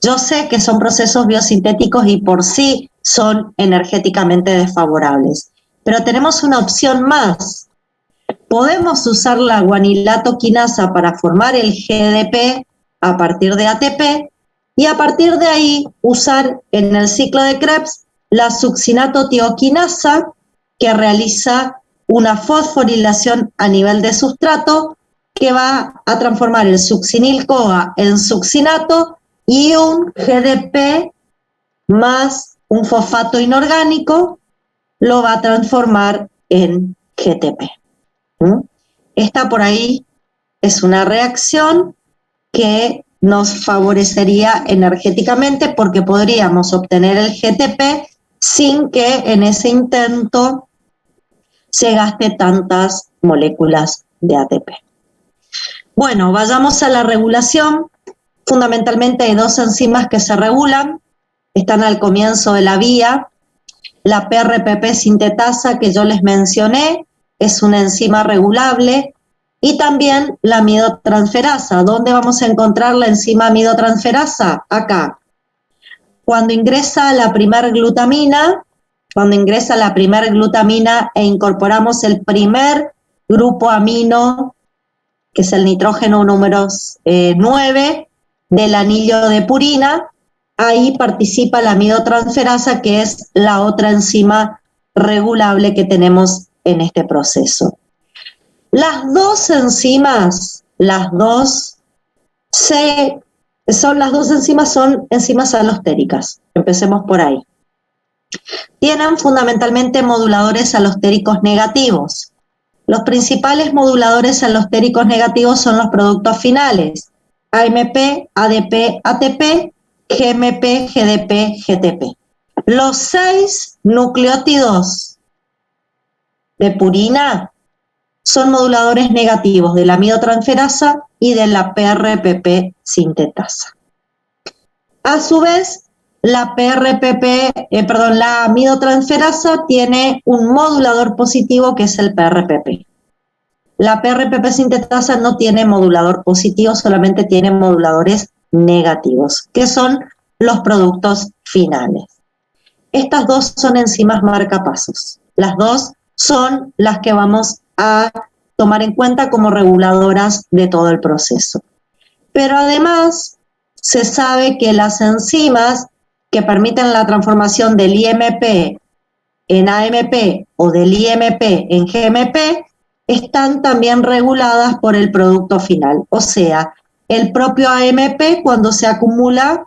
Yo sé que son procesos biosintéticos y por sí son energéticamente desfavorables, pero tenemos una opción más. Podemos usar la guanilato quinasa para formar el GDP a partir de ATP y a partir de ahí usar en el ciclo de Krebs la succinato tioquinasa, que realiza una fosforilación a nivel de sustrato que va a transformar el succinil-CoA en succinato y un GDP más un fosfato inorgánico lo va a transformar en GTP. Esta por ahí es una reacción que nos favorecería energéticamente porque podríamos obtener el GTP sin que en ese intento se gaste tantas moléculas de ATP. Bueno, vayamos a la regulación. Fundamentalmente hay dos enzimas que se regulan, están al comienzo de la vía. La PRPP sintetasa que yo les mencioné es una enzima regulable y también la amidotransferasa. ¿Dónde vamos a encontrar la enzima amidotransferasa? Acá. Cuando ingresa la primer glutamina, e incorporamos el primer grupo amino, que es el nitrógeno número 9 del anillo de purina, ahí participa la amidotransferasa, que es la otra enzima regulable que tenemos en este proceso. Las dos enzimas, son enzimas alostéricas. Empecemos por ahí. Tienen fundamentalmente moduladores alostéricos negativos. Los principales moduladores alostéricos negativos son los productos finales: AMP, ADP, ATP, GMP, GDP, GTP. Los 6 nucleótidos de purina son moduladores negativos de la amidotransferasa y de la PRPP sintetasa. A su vez, la amidotransferasa tiene un modulador positivo, que es el PRPP. La PRPP sintetasa no tiene modulador positivo, solamente tiene moduladores negativos, que son los productos finales. Estas dos son enzimas marcapasos. Las dos son las que vamos a tomar en cuenta como reguladoras de todo el proceso. Pero además, se sabe que las enzimas que permiten la transformación del IMP en AMP o del IMP en GMP están también reguladas por el producto final. O sea, el propio AMP, cuando se acumula,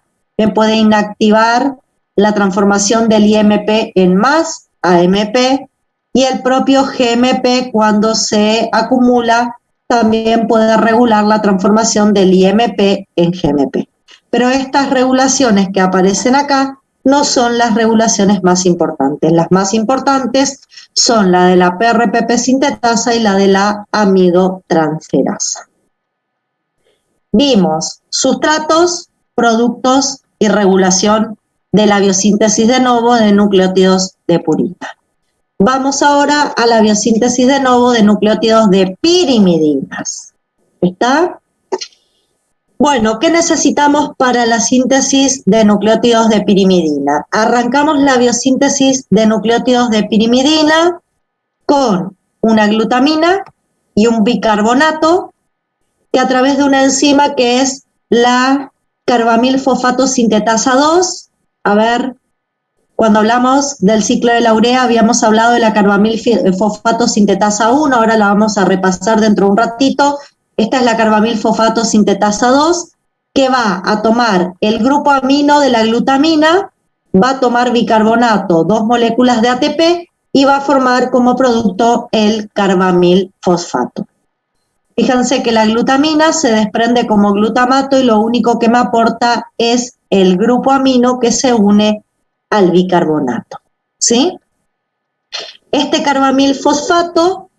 puede inactivar la transformación del IMP en más AMP, y el propio GMP, cuando se acumula, también puede regular la transformación del IMP en GMP. Pero estas regulaciones que aparecen acá no son las regulaciones más importantes. Las más importantes son la de la PRPP sintetasa y la de la amidotransferasa. Vimos sustratos, productos y regulación de la biosíntesis de novo de nucleótidos de purina. Vamos ahora a la biosíntesis de novo de nucleótidos de pirimidinas. ¿Está? Bueno, ¿qué necesitamos para la síntesis de nucleótidos de pirimidina? Arrancamos la biosíntesis de nucleótidos de pirimidina con una glutamina y un bicarbonato, que a través de una enzima que es la carbamilfosfato sintetasa 2, cuando hablamos del ciclo de la urea habíamos hablado de la carbamilfosfato sintetasa 1, ahora la vamos a repasar dentro de un ratito. Esta es la carbamilfosfato sintetasa 2, que va a tomar el grupo amino de la glutamina, va a tomar bicarbonato, 2 moléculas de ATP, y va a formar como producto el carbamilfosfato. Fíjense que la glutamina se desprende como glutamato y lo único que me aporta es el grupo amino que se une al bicarbonato, ¿sí? Este carbamilfosfato,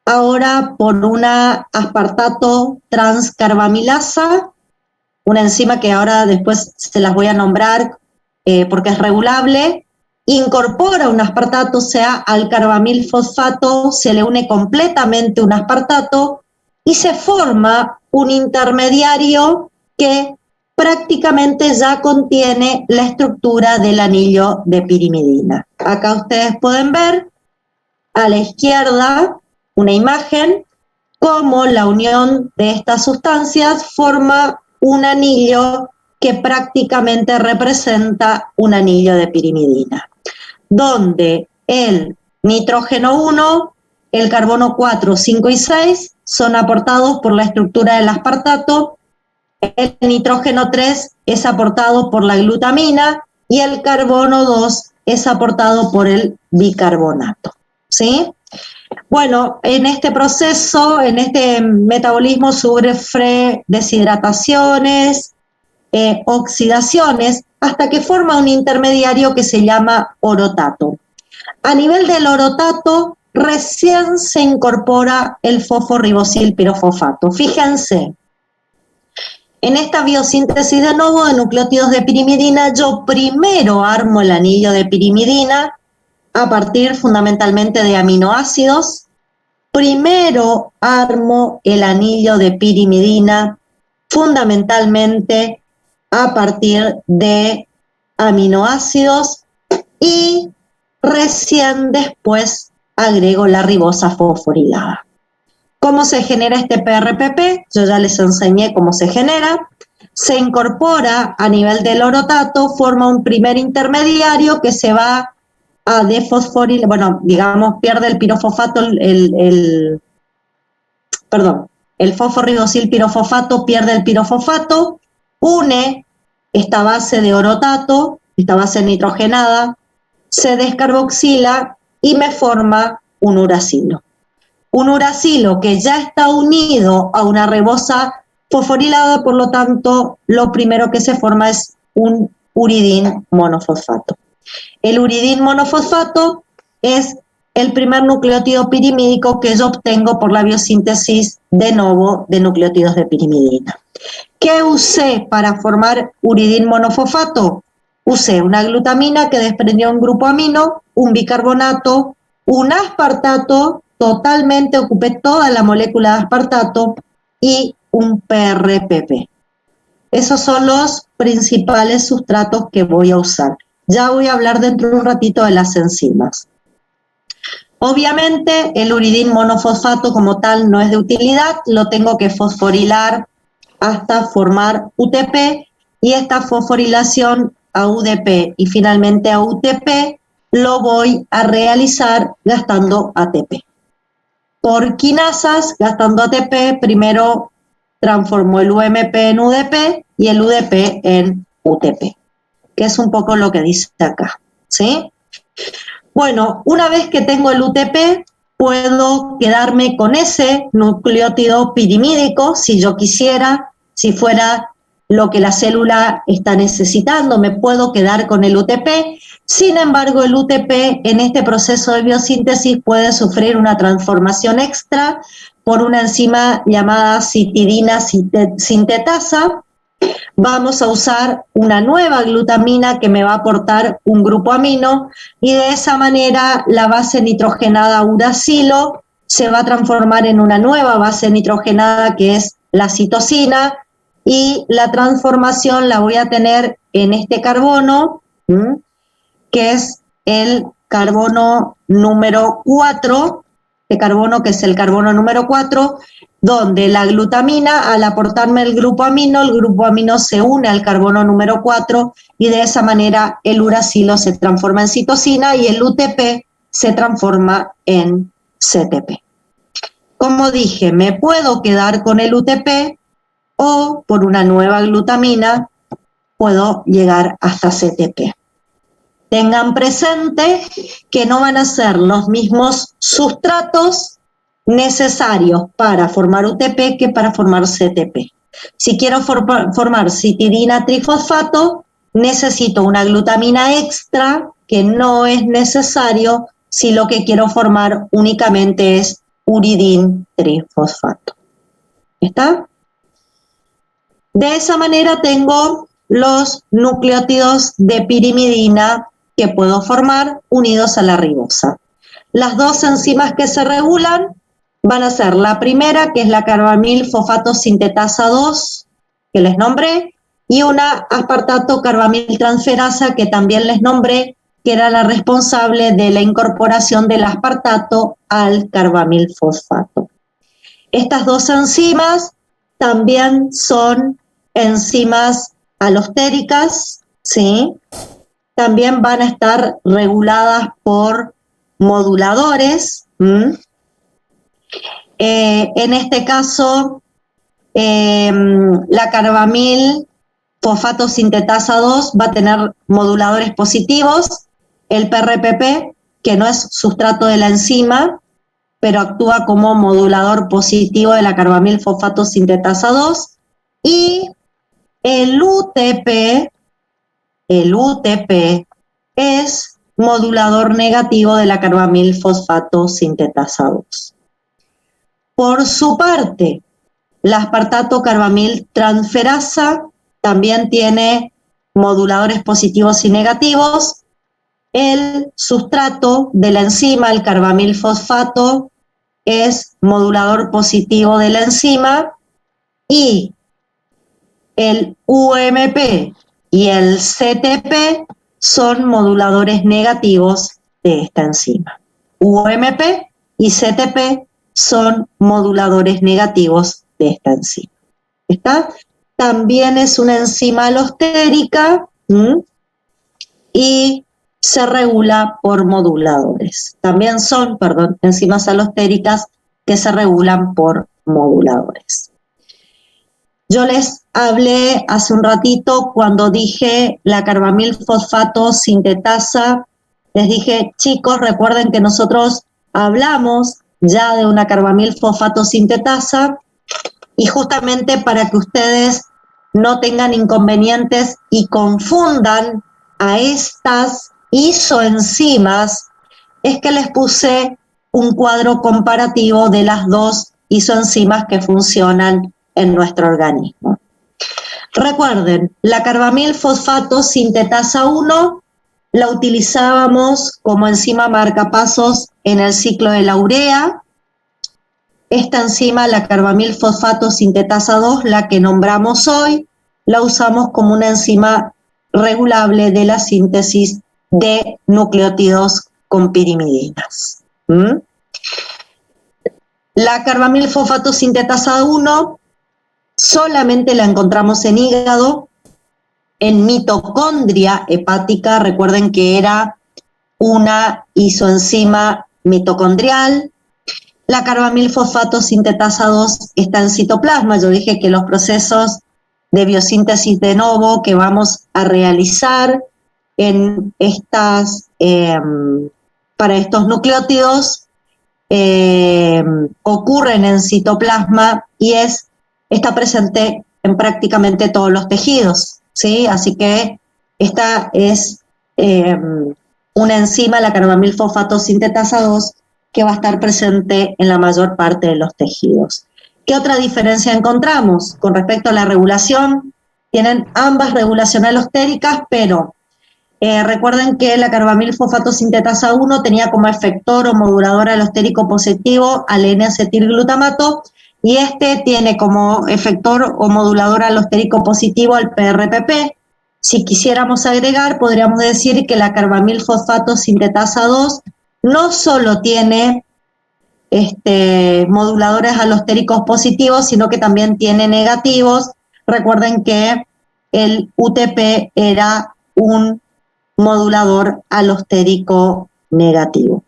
ahora por una aspartato transcarbamilasa, una enzima que ahora después se las voy a nombrar porque es regulable, incorpora un aspartato, o sea, al carbamilfosfato se le une completamente un aspartato y se forma un intermediario que prácticamente ya contiene la estructura del anillo de pirimidina. Acá ustedes pueden ver a la izquierda una imagen cómo la unión de estas sustancias forma un anillo que prácticamente representa un anillo de pirimidina, donde el nitrógeno 1, el carbono 4, 5 y 6 son aportados por la estructura del aspartato, el nitrógeno 3 es aportado por la glutamina y el carbono 2 es aportado por el bicarbonato, ¿sí? Bueno, en este proceso, en este metabolismo sufre deshidrataciones, oxidaciones, hasta que forma un intermediario que se llama orotato. A nivel del orotato, recién se incorpora el fosforibosilpirofosfato. Fíjense, en esta biosíntesis de novo de nucleótidos de pirimidina, yo primero armo el anillo de pirimidina a partir fundamentalmente de aminoácidos, primero armo el anillo de pirimidina fundamentalmente a partir de aminoácidos y recién después agrego la ribosa fosforilada. ¿Cómo se genera este PRPP? Yo ya les enseñé cómo se genera. Se incorpora a nivel del orotato, forma un primer intermediario que se va a desfosforilar, bueno, digamos, pierde el pirofosfato, el fosforribosil pirofosfato pierde el pirofosfato, une esta base de orotato, esta base nitrogenada, se descarboxila y me forma un uracilo. Un uracilo que ya está unido a una ribosa fosforilada, por lo tanto, lo primero que se forma es un uridín monofosfato. El uridín monofosfato es el primer nucleótido pirimídico que yo obtengo por la biosíntesis de novo de nucleótidos de pirimidina. ¿Qué usé para formar uridín monofosfato? Usé una glutamina que desprendió un grupo amino, un bicarbonato, un aspartato, totalmente ocupé toda la molécula de aspartato y un PRPP. Esos son los principales sustratos que voy a usar. Ya voy a hablar dentro de un ratito de las enzimas. Obviamente el uridín monofosfato como tal no es de utilidad, lo tengo que fosforilar hasta formar UTP y esta fosforilación a UDP y finalmente a UTP lo voy a realizar gastando ATP. Por quinasas, gastando ATP, primero transformo el UMP en UDP y el UDP en UTP, que es un poco lo que dice acá, ¿sí? Bueno, una vez que tengo el UTP, puedo quedarme con ese nucleótido pirimídico, si yo quisiera, si fuera lo que la célula está necesitando, me puedo quedar con el UTP. Sin embargo, el UTP en este proceso de biosíntesis puede sufrir una transformación extra por una enzima llamada citidina sintetasa. Vamos a usar una nueva glutamina que me va a aportar un grupo amino y de esa manera la base nitrogenada uracilo se va a transformar en una nueva base nitrogenada que es la citosina y la transformación la voy a tener en este carbono, que es el carbono número 4, este carbono que es el carbono número 4, donde la glutamina, al aportarme el grupo amino se une al carbono número 4 y de esa manera el uracilo se transforma en citosina y el UTP se transforma en CTP. Como dije, me puedo quedar con el UTP o por una nueva glutamina puedo llegar hasta CTP. Tengan presente que no van a ser los mismos sustratos necesarios para formar UTP que para formar CTP. Si quiero formar citidina trifosfato, necesito una glutamina extra que no es necesario si lo que quiero formar únicamente es uridín trifosfato. ¿Está? De esa manera tengo los nucleótidos de pirimidina que puedo formar unidos a la ribosa. Las dos enzimas que se regulan van a ser la primera, que es la carbamil fosfato sintetasa 2, que les nombré, y una aspartato carbamil transferasa que también les nombré, que era la responsable de la incorporación del aspartato al carbamil fosfato. Estas dos enzimas también son enzimas alostéricas, ¿sí? También van a estar reguladas por moduladores. En este caso, la carbamil fosfato sintetasa 2 va a tener moduladores positivos, el PRPP, que no es sustrato de la enzima, pero actúa como modulador positivo de la carbamil fosfato sintetasa 2, y el UTP es modulador negativo de la carbamil fosfato sintetasa 2. Por su parte, la aspartato carbamil transferasa también tiene moduladores positivos y negativos. El sustrato de la enzima, el carbamil fosfato, es modulador positivo de la enzima y el UMP y el CTP son moduladores negativos de esta enzima. UMP y CTP son moduladores negativos de esta enzima. ¿Está? También es una enzima alostérica y se regula por moduladores. También son, enzimas alostéricas que se regulan por moduladores. Yo les hablé hace un ratito cuando dije la carbamilfosfato sintetasa, les dije, chicos, recuerden que nosotros hablamos ya de una carbamilfosfato sintetasa y justamente para que ustedes no tengan inconvenientes y confundan a estas isoenzimas, es que les puse un cuadro comparativo de las dos isoenzimas que funcionan en nuestro organismo. Recuerden, la carbamilfosfato sintetasa 1 la utilizábamos como enzima marcapasos en el ciclo de la urea. Esta enzima, la carbamilfosfato sintetasa 2, la que nombramos hoy, la usamos como una enzima regulable de la síntesis de nucleótidos con pirimidinas. La carbamilfosfato sintetasa 1 solamente la encontramos en hígado, en mitocondria hepática, recuerden que era una isoenzima mitocondrial. La carbamilfosfato sintetasa 2 está en citoplasma. Yo dije que los procesos de biosíntesis de novo que vamos a realizar en para estos nucleótidos ocurren en citoplasma y está presente en prácticamente todos los tejidos, ¿sí? Así que esta es una enzima, la carbamilfosfato sintetasa 2, que va a estar presente en la mayor parte de los tejidos. ¿Qué otra diferencia encontramos? Con respecto a la regulación, tienen ambas regulación alostéricas, pero recuerden que la carbamilfosfato sintetasa 1 tenía como efector o modulador alostérico positivo al N-acetilglutamato y este tiene como efector o modulador alostérico positivo al PRPP. Si quisiéramos agregar, podríamos decir que la carbamilfosfato sintetasa 2 no solo tiene moduladores alostéricos positivos, sino que también tiene negativos. Recuerden que el UTP era un modulador alostérico negativo.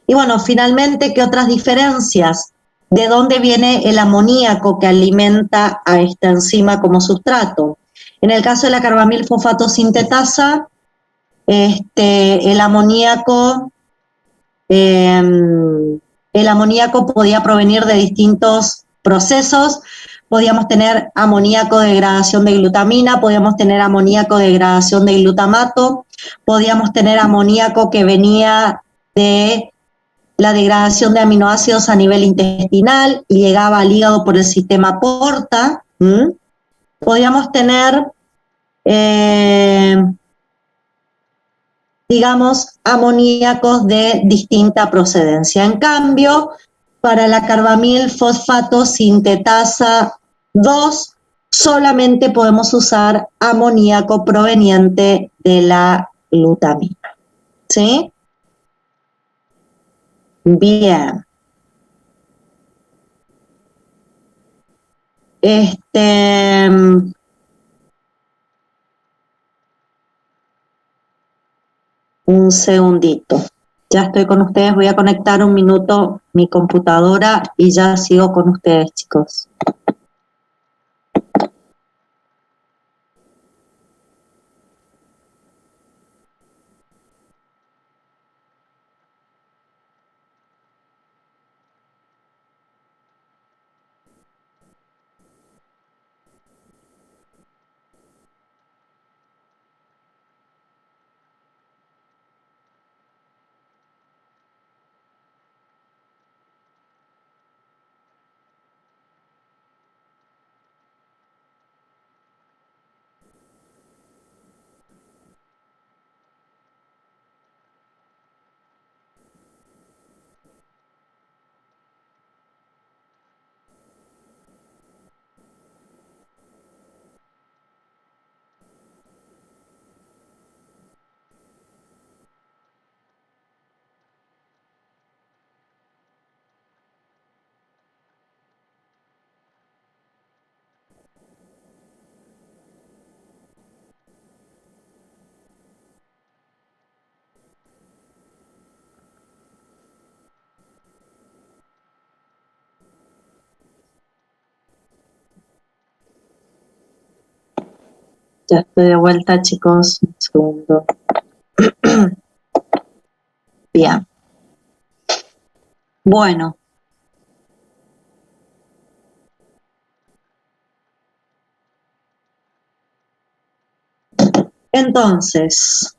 Y bueno, finalmente, ¿qué otras diferencias? ¿De dónde viene el amoníaco que alimenta a esta enzima como sustrato? En el caso de la carbamilfosfato sintetasa, el amoníaco podía provenir de distintos procesos. Podíamos tener amoníaco de degradación de glutamina, podíamos tener amoníaco de degradación de glutamato, podíamos tener amoníaco que venía de la degradación de aminoácidos a nivel intestinal y llegaba al hígado por el sistema porta. Podíamos tener, digamos, amoníacos de distinta procedencia. En cambio, para la carbamilfosfato sintetasa 2, solamente podemos usar amoníaco proveniente de la glutamina. ¿Sí? Bien. Un segundito. Ya estoy con ustedes, voy a conectar un minuto mi computadora y ya sigo con ustedes, chicos. Ya estoy de vuelta, chicos. Un segundo. Bien. Bueno. Entonces,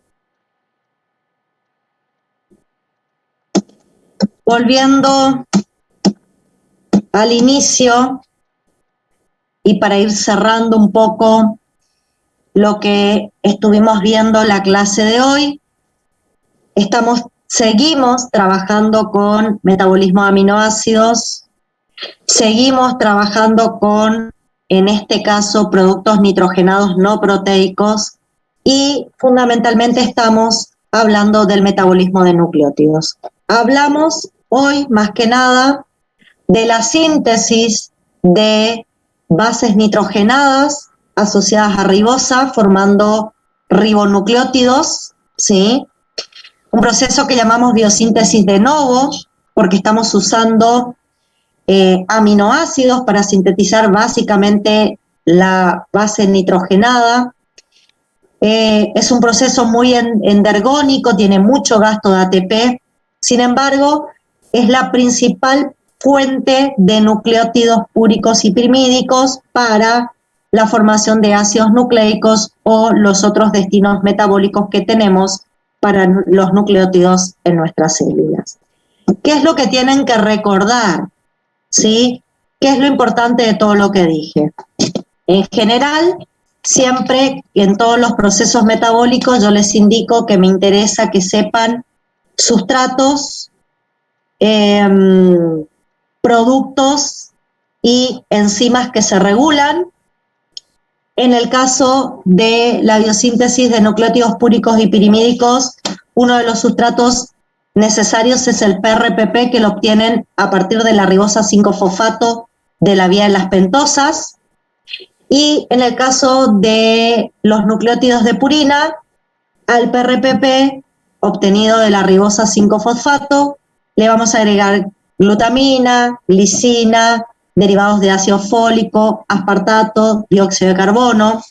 volviendo al inicio y para ir cerrando un poco lo que estuvimos viendo la clase de hoy, seguimos trabajando con metabolismo de aminoácidos, seguimos trabajando con, en este caso, productos nitrogenados no proteicos y fundamentalmente estamos hablando del metabolismo de nucleótidos. Hablamos hoy más que nada de la síntesis de bases nitrogenadas asociadas a ribosa formando ribonucleótidos, ¿sí? Un proceso que llamamos biosíntesis de novo porque estamos usando aminoácidos para sintetizar básicamente la base nitrogenada. Es un proceso muy endergónico, tiene mucho gasto de ATP, sin embargo, es la principal fuente de nucleótidos púricos y pirimídicos para la formación de ácidos nucleicos o los otros destinos metabólicos que tenemos para los nucleótidos en nuestras células. ¿Qué es lo que tienen que recordar? ¿Sí? ¿Qué es lo importante de todo lo que dije? En general, siempre en todos los procesos metabólicos yo les indico que me interesa que sepan sustratos, productos y enzimas que se regulan. En el caso de la biosíntesis de nucleótidos púricos y pirimídicos, uno de los sustratos necesarios es el PRPP, que lo obtienen a partir de la ribosa 5-fosfato de la vía de las pentosas. Y en el caso de los nucleótidos de purina, al PRPP obtenido de la ribosa 5-fosfato, le vamos a agregar glutamina, lisina, derivados de ácido fólico, aspartato, dióxido de carbono.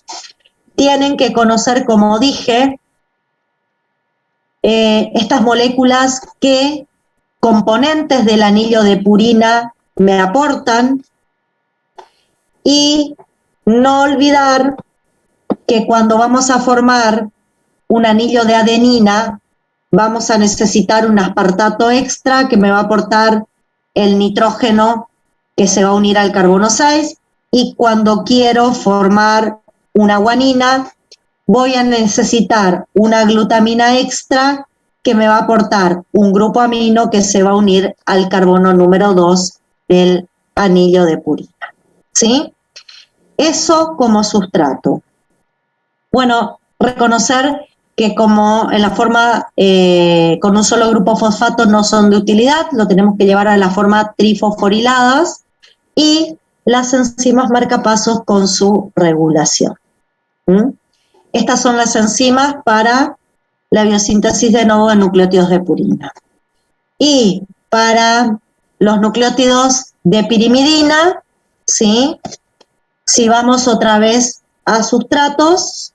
Tienen que conocer, como dije, estas moléculas qué componentes del anillo de purina me aportan y no olvidar que cuando vamos a formar un anillo de adenina vamos a necesitar un aspartato extra que me va a aportar el nitrógeno que se va a unir al carbono 6, y cuando quiero formar una guanina voy a necesitar una glutamina extra que me va a aportar un grupo amino que se va a unir al carbono número 2 del anillo de purina, ¿sí? Eso como sustrato. Bueno, reconocer que como en la forma con un solo grupo fosfato no son de utilidad, lo tenemos que llevar a la forma trifosforiladas, y las enzimas marcapasos con su regulación. Estas son las enzimas para la biosíntesis de novo de nucleótidos de purina. Y para los nucleótidos de pirimidina, ¿sí? Si vamos otra vez a sustratos,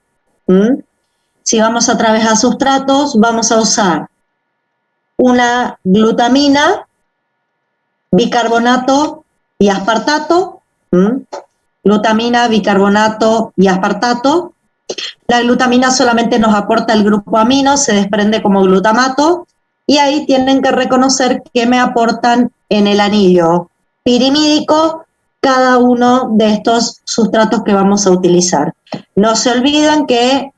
vamos a usar una glutamina, bicarbonato y aspartato. Glutamina, bicarbonato y aspartato. La glutamina solamente nos aporta el grupo amino, se desprende como glutamato, y ahí tienen que reconocer que me aportan en el anillo pirimídico cada uno de estos sustratos que vamos a utilizar. No se olviden que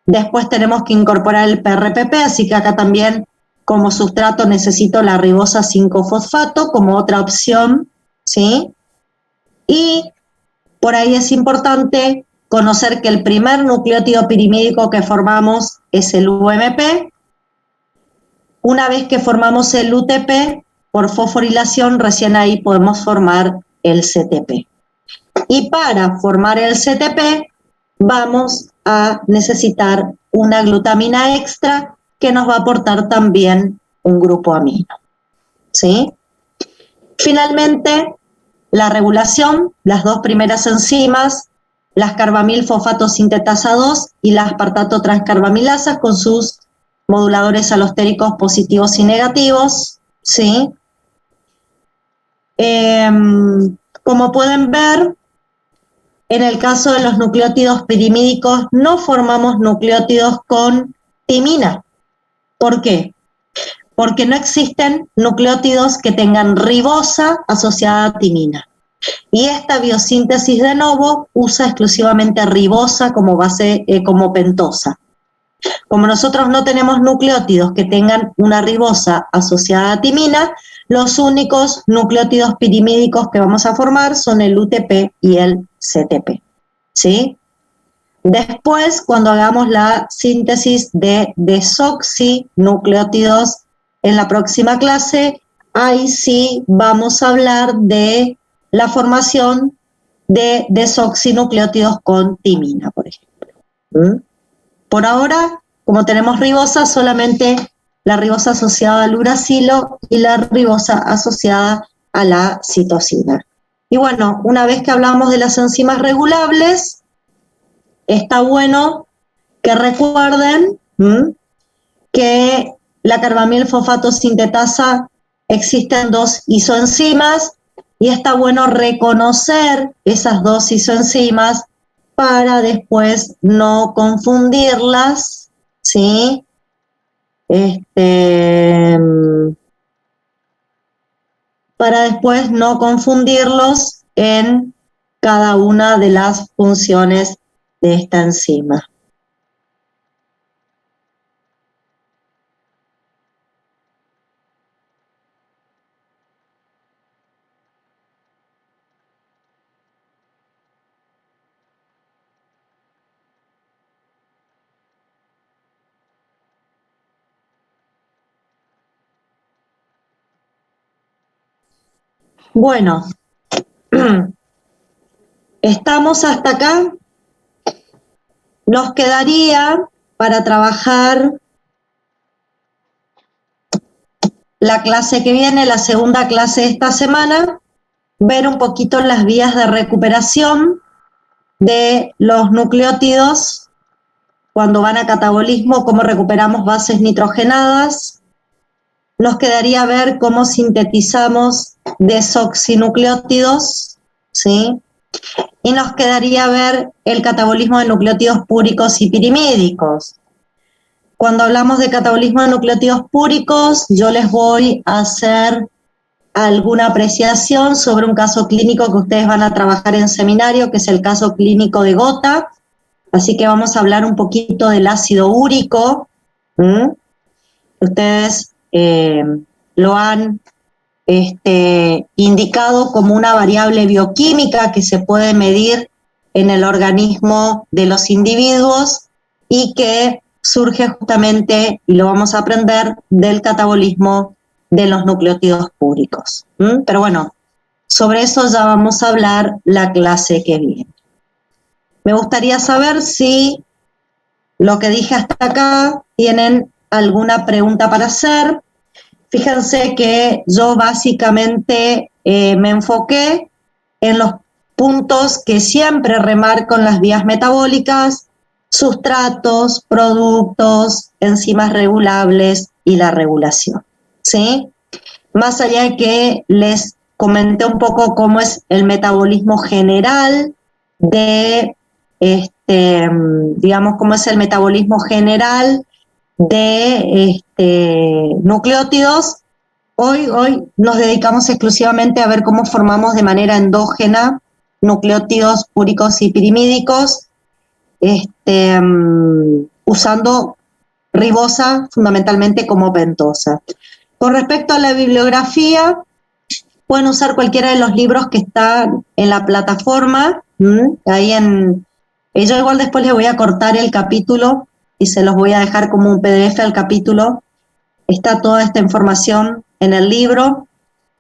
después tenemos que incorporar el PRPP, así que acá también como sustrato necesito la ribosa 5-fosfato como otra opción, ¿sí? Y por ahí es importante conocer que el primer nucleótido pirimídico que formamos es el UMP. Una vez que formamos el UTP, por fosforilación, recién ahí podemos formar el CTP. Y para formar el CTP, vamos a necesitar una glutamina extra que nos va a aportar también un grupo amino, ¿sí? Finalmente, la regulación, las dos primeras enzimas las carbamilfosfato sintetasa 2 y la aspartato transcarbamilasas con sus moduladores alostéricos positivos y negativos, ¿sí? Como pueden ver, en el caso de los nucleótidos pirimídicos no formamos nucleótidos con timina. ¿Por qué? Porque no existen nucleótidos que tengan ribosa asociada a timina. Y esta biosíntesis de novo usa exclusivamente ribosa como base, como pentosa. Como nosotros no tenemos nucleótidos que tengan una ribosa asociada a timina, los únicos nucleótidos pirimídicos que vamos a formar son el UTP y el CTP, ¿sí? Después, cuando hagamos la síntesis de desoxinucleótidos en la próxima clase, ahí sí vamos a hablar de la formación de desoxinucleótidos con timina, por ejemplo. Por ahora, como tenemos ribosa, solamente la ribosa asociada al uracilo y la ribosa asociada a la citosina. Y bueno, una vez que hablamos de las enzimas regulables, está bueno que recuerden que la carbamilfosfato sintetasa existen dos isoenzimas y está bueno reconocer esas dos isoenzimas para después no confundirlas, ¿sí? Para después no confundirlos en cada una de las funciones de esta enzima. Bueno, estamos hasta acá. Nos quedaría para trabajar la clase que viene, la segunda clase de esta semana, ver un poquito las vías de recuperación de los nucleótidos cuando van a catabolismo, cómo recuperamos bases nitrogenadas. Nos quedaría ver cómo sintetizamos desoxinucleótidos, ¿sí? Y nos quedaría ver el catabolismo de nucleótidos púricos y pirimídicos. Cuando hablamos de catabolismo de nucleótidos púricos, yo les voy a hacer alguna apreciación sobre un caso clínico que ustedes van a trabajar en seminario, que es el caso clínico de gota. Así que vamos a hablar un poquito del ácido úrico. Ustedes lo han indicado como una variable bioquímica que se puede medir en el organismo de los individuos y que surge justamente, y lo vamos a aprender, del catabolismo de los nucleótidos púricos. Pero bueno, sobre eso ya vamos a hablar la clase que viene. Me gustaría saber si lo que dije hasta acá tienen alguna pregunta para hacer. Fíjense que yo básicamente me enfoqué en los puntos que siempre remarco en las vías metabólicas: sustratos, productos, enzimas regulables y la regulación, ¿sí? Más allá de que les comenté un poco cómo es el metabolismo general de, digamos, cómo es el metabolismo general de nucleótidos, hoy nos dedicamos exclusivamente a ver cómo formamos de manera endógena nucleótidos púricos y pirimídicos, usando ribosa fundamentalmente como pentosa. Con respecto a la bibliografía, pueden usar cualquiera de los libros que están en la plataforma. Ahí yo igual después les voy a cortar el capítulo y se los voy a dejar como un PDF al capítulo. Está toda esta información en el libro.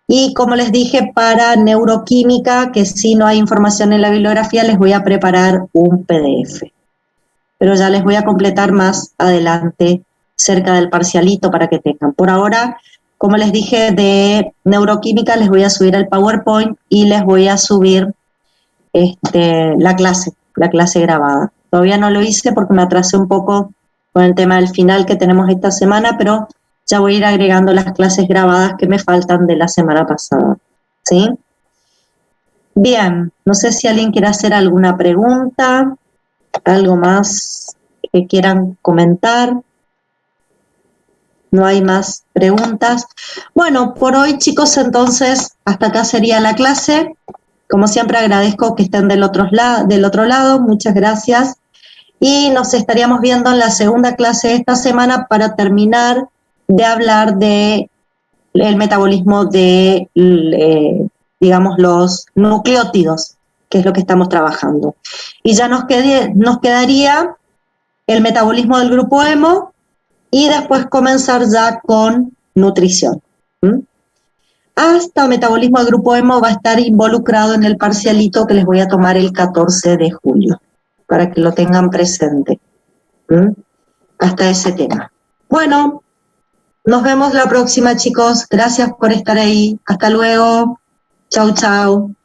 Y como les dije, para neuroquímica, que si no hay información en la bibliografía, les voy a preparar un PDF. Pero ya les voy a completar más adelante cerca del parcialito para que tengan. Por ahora, como les dije, de neuroquímica les voy a subir el PowerPoint y les voy a subir la clase la clase grabada. Todavía no lo hice porque me atrasé un poco con el tema del final que tenemos esta semana, pero ya voy a ir agregando las clases grabadas que me faltan de la semana pasada, ¿sí? Bien, no sé si alguien quiere hacer alguna pregunta, algo más que quieran comentar. No hay más preguntas. Bueno, por hoy, chicos, entonces, hasta acá sería la clase. Como siempre, agradezco que estén del otro lado. Muchas gracias. Y nos estaríamos viendo en la segunda clase de esta semana para terminar de hablar de el metabolismo de, digamos, los nucleótidos, que es lo que estamos trabajando. Y ya nos quedaría el metabolismo del grupo hemo y después comenzar ya con nutrición. Hasta metabolismo del grupo hemo va a estar involucrado en el parcialito que les voy a tomar el 14 de julio, para que lo tengan presente. Hasta ese tema. Bueno, nos vemos la próxima, chicos. Gracias por estar ahí. Hasta luego. Chau, chau.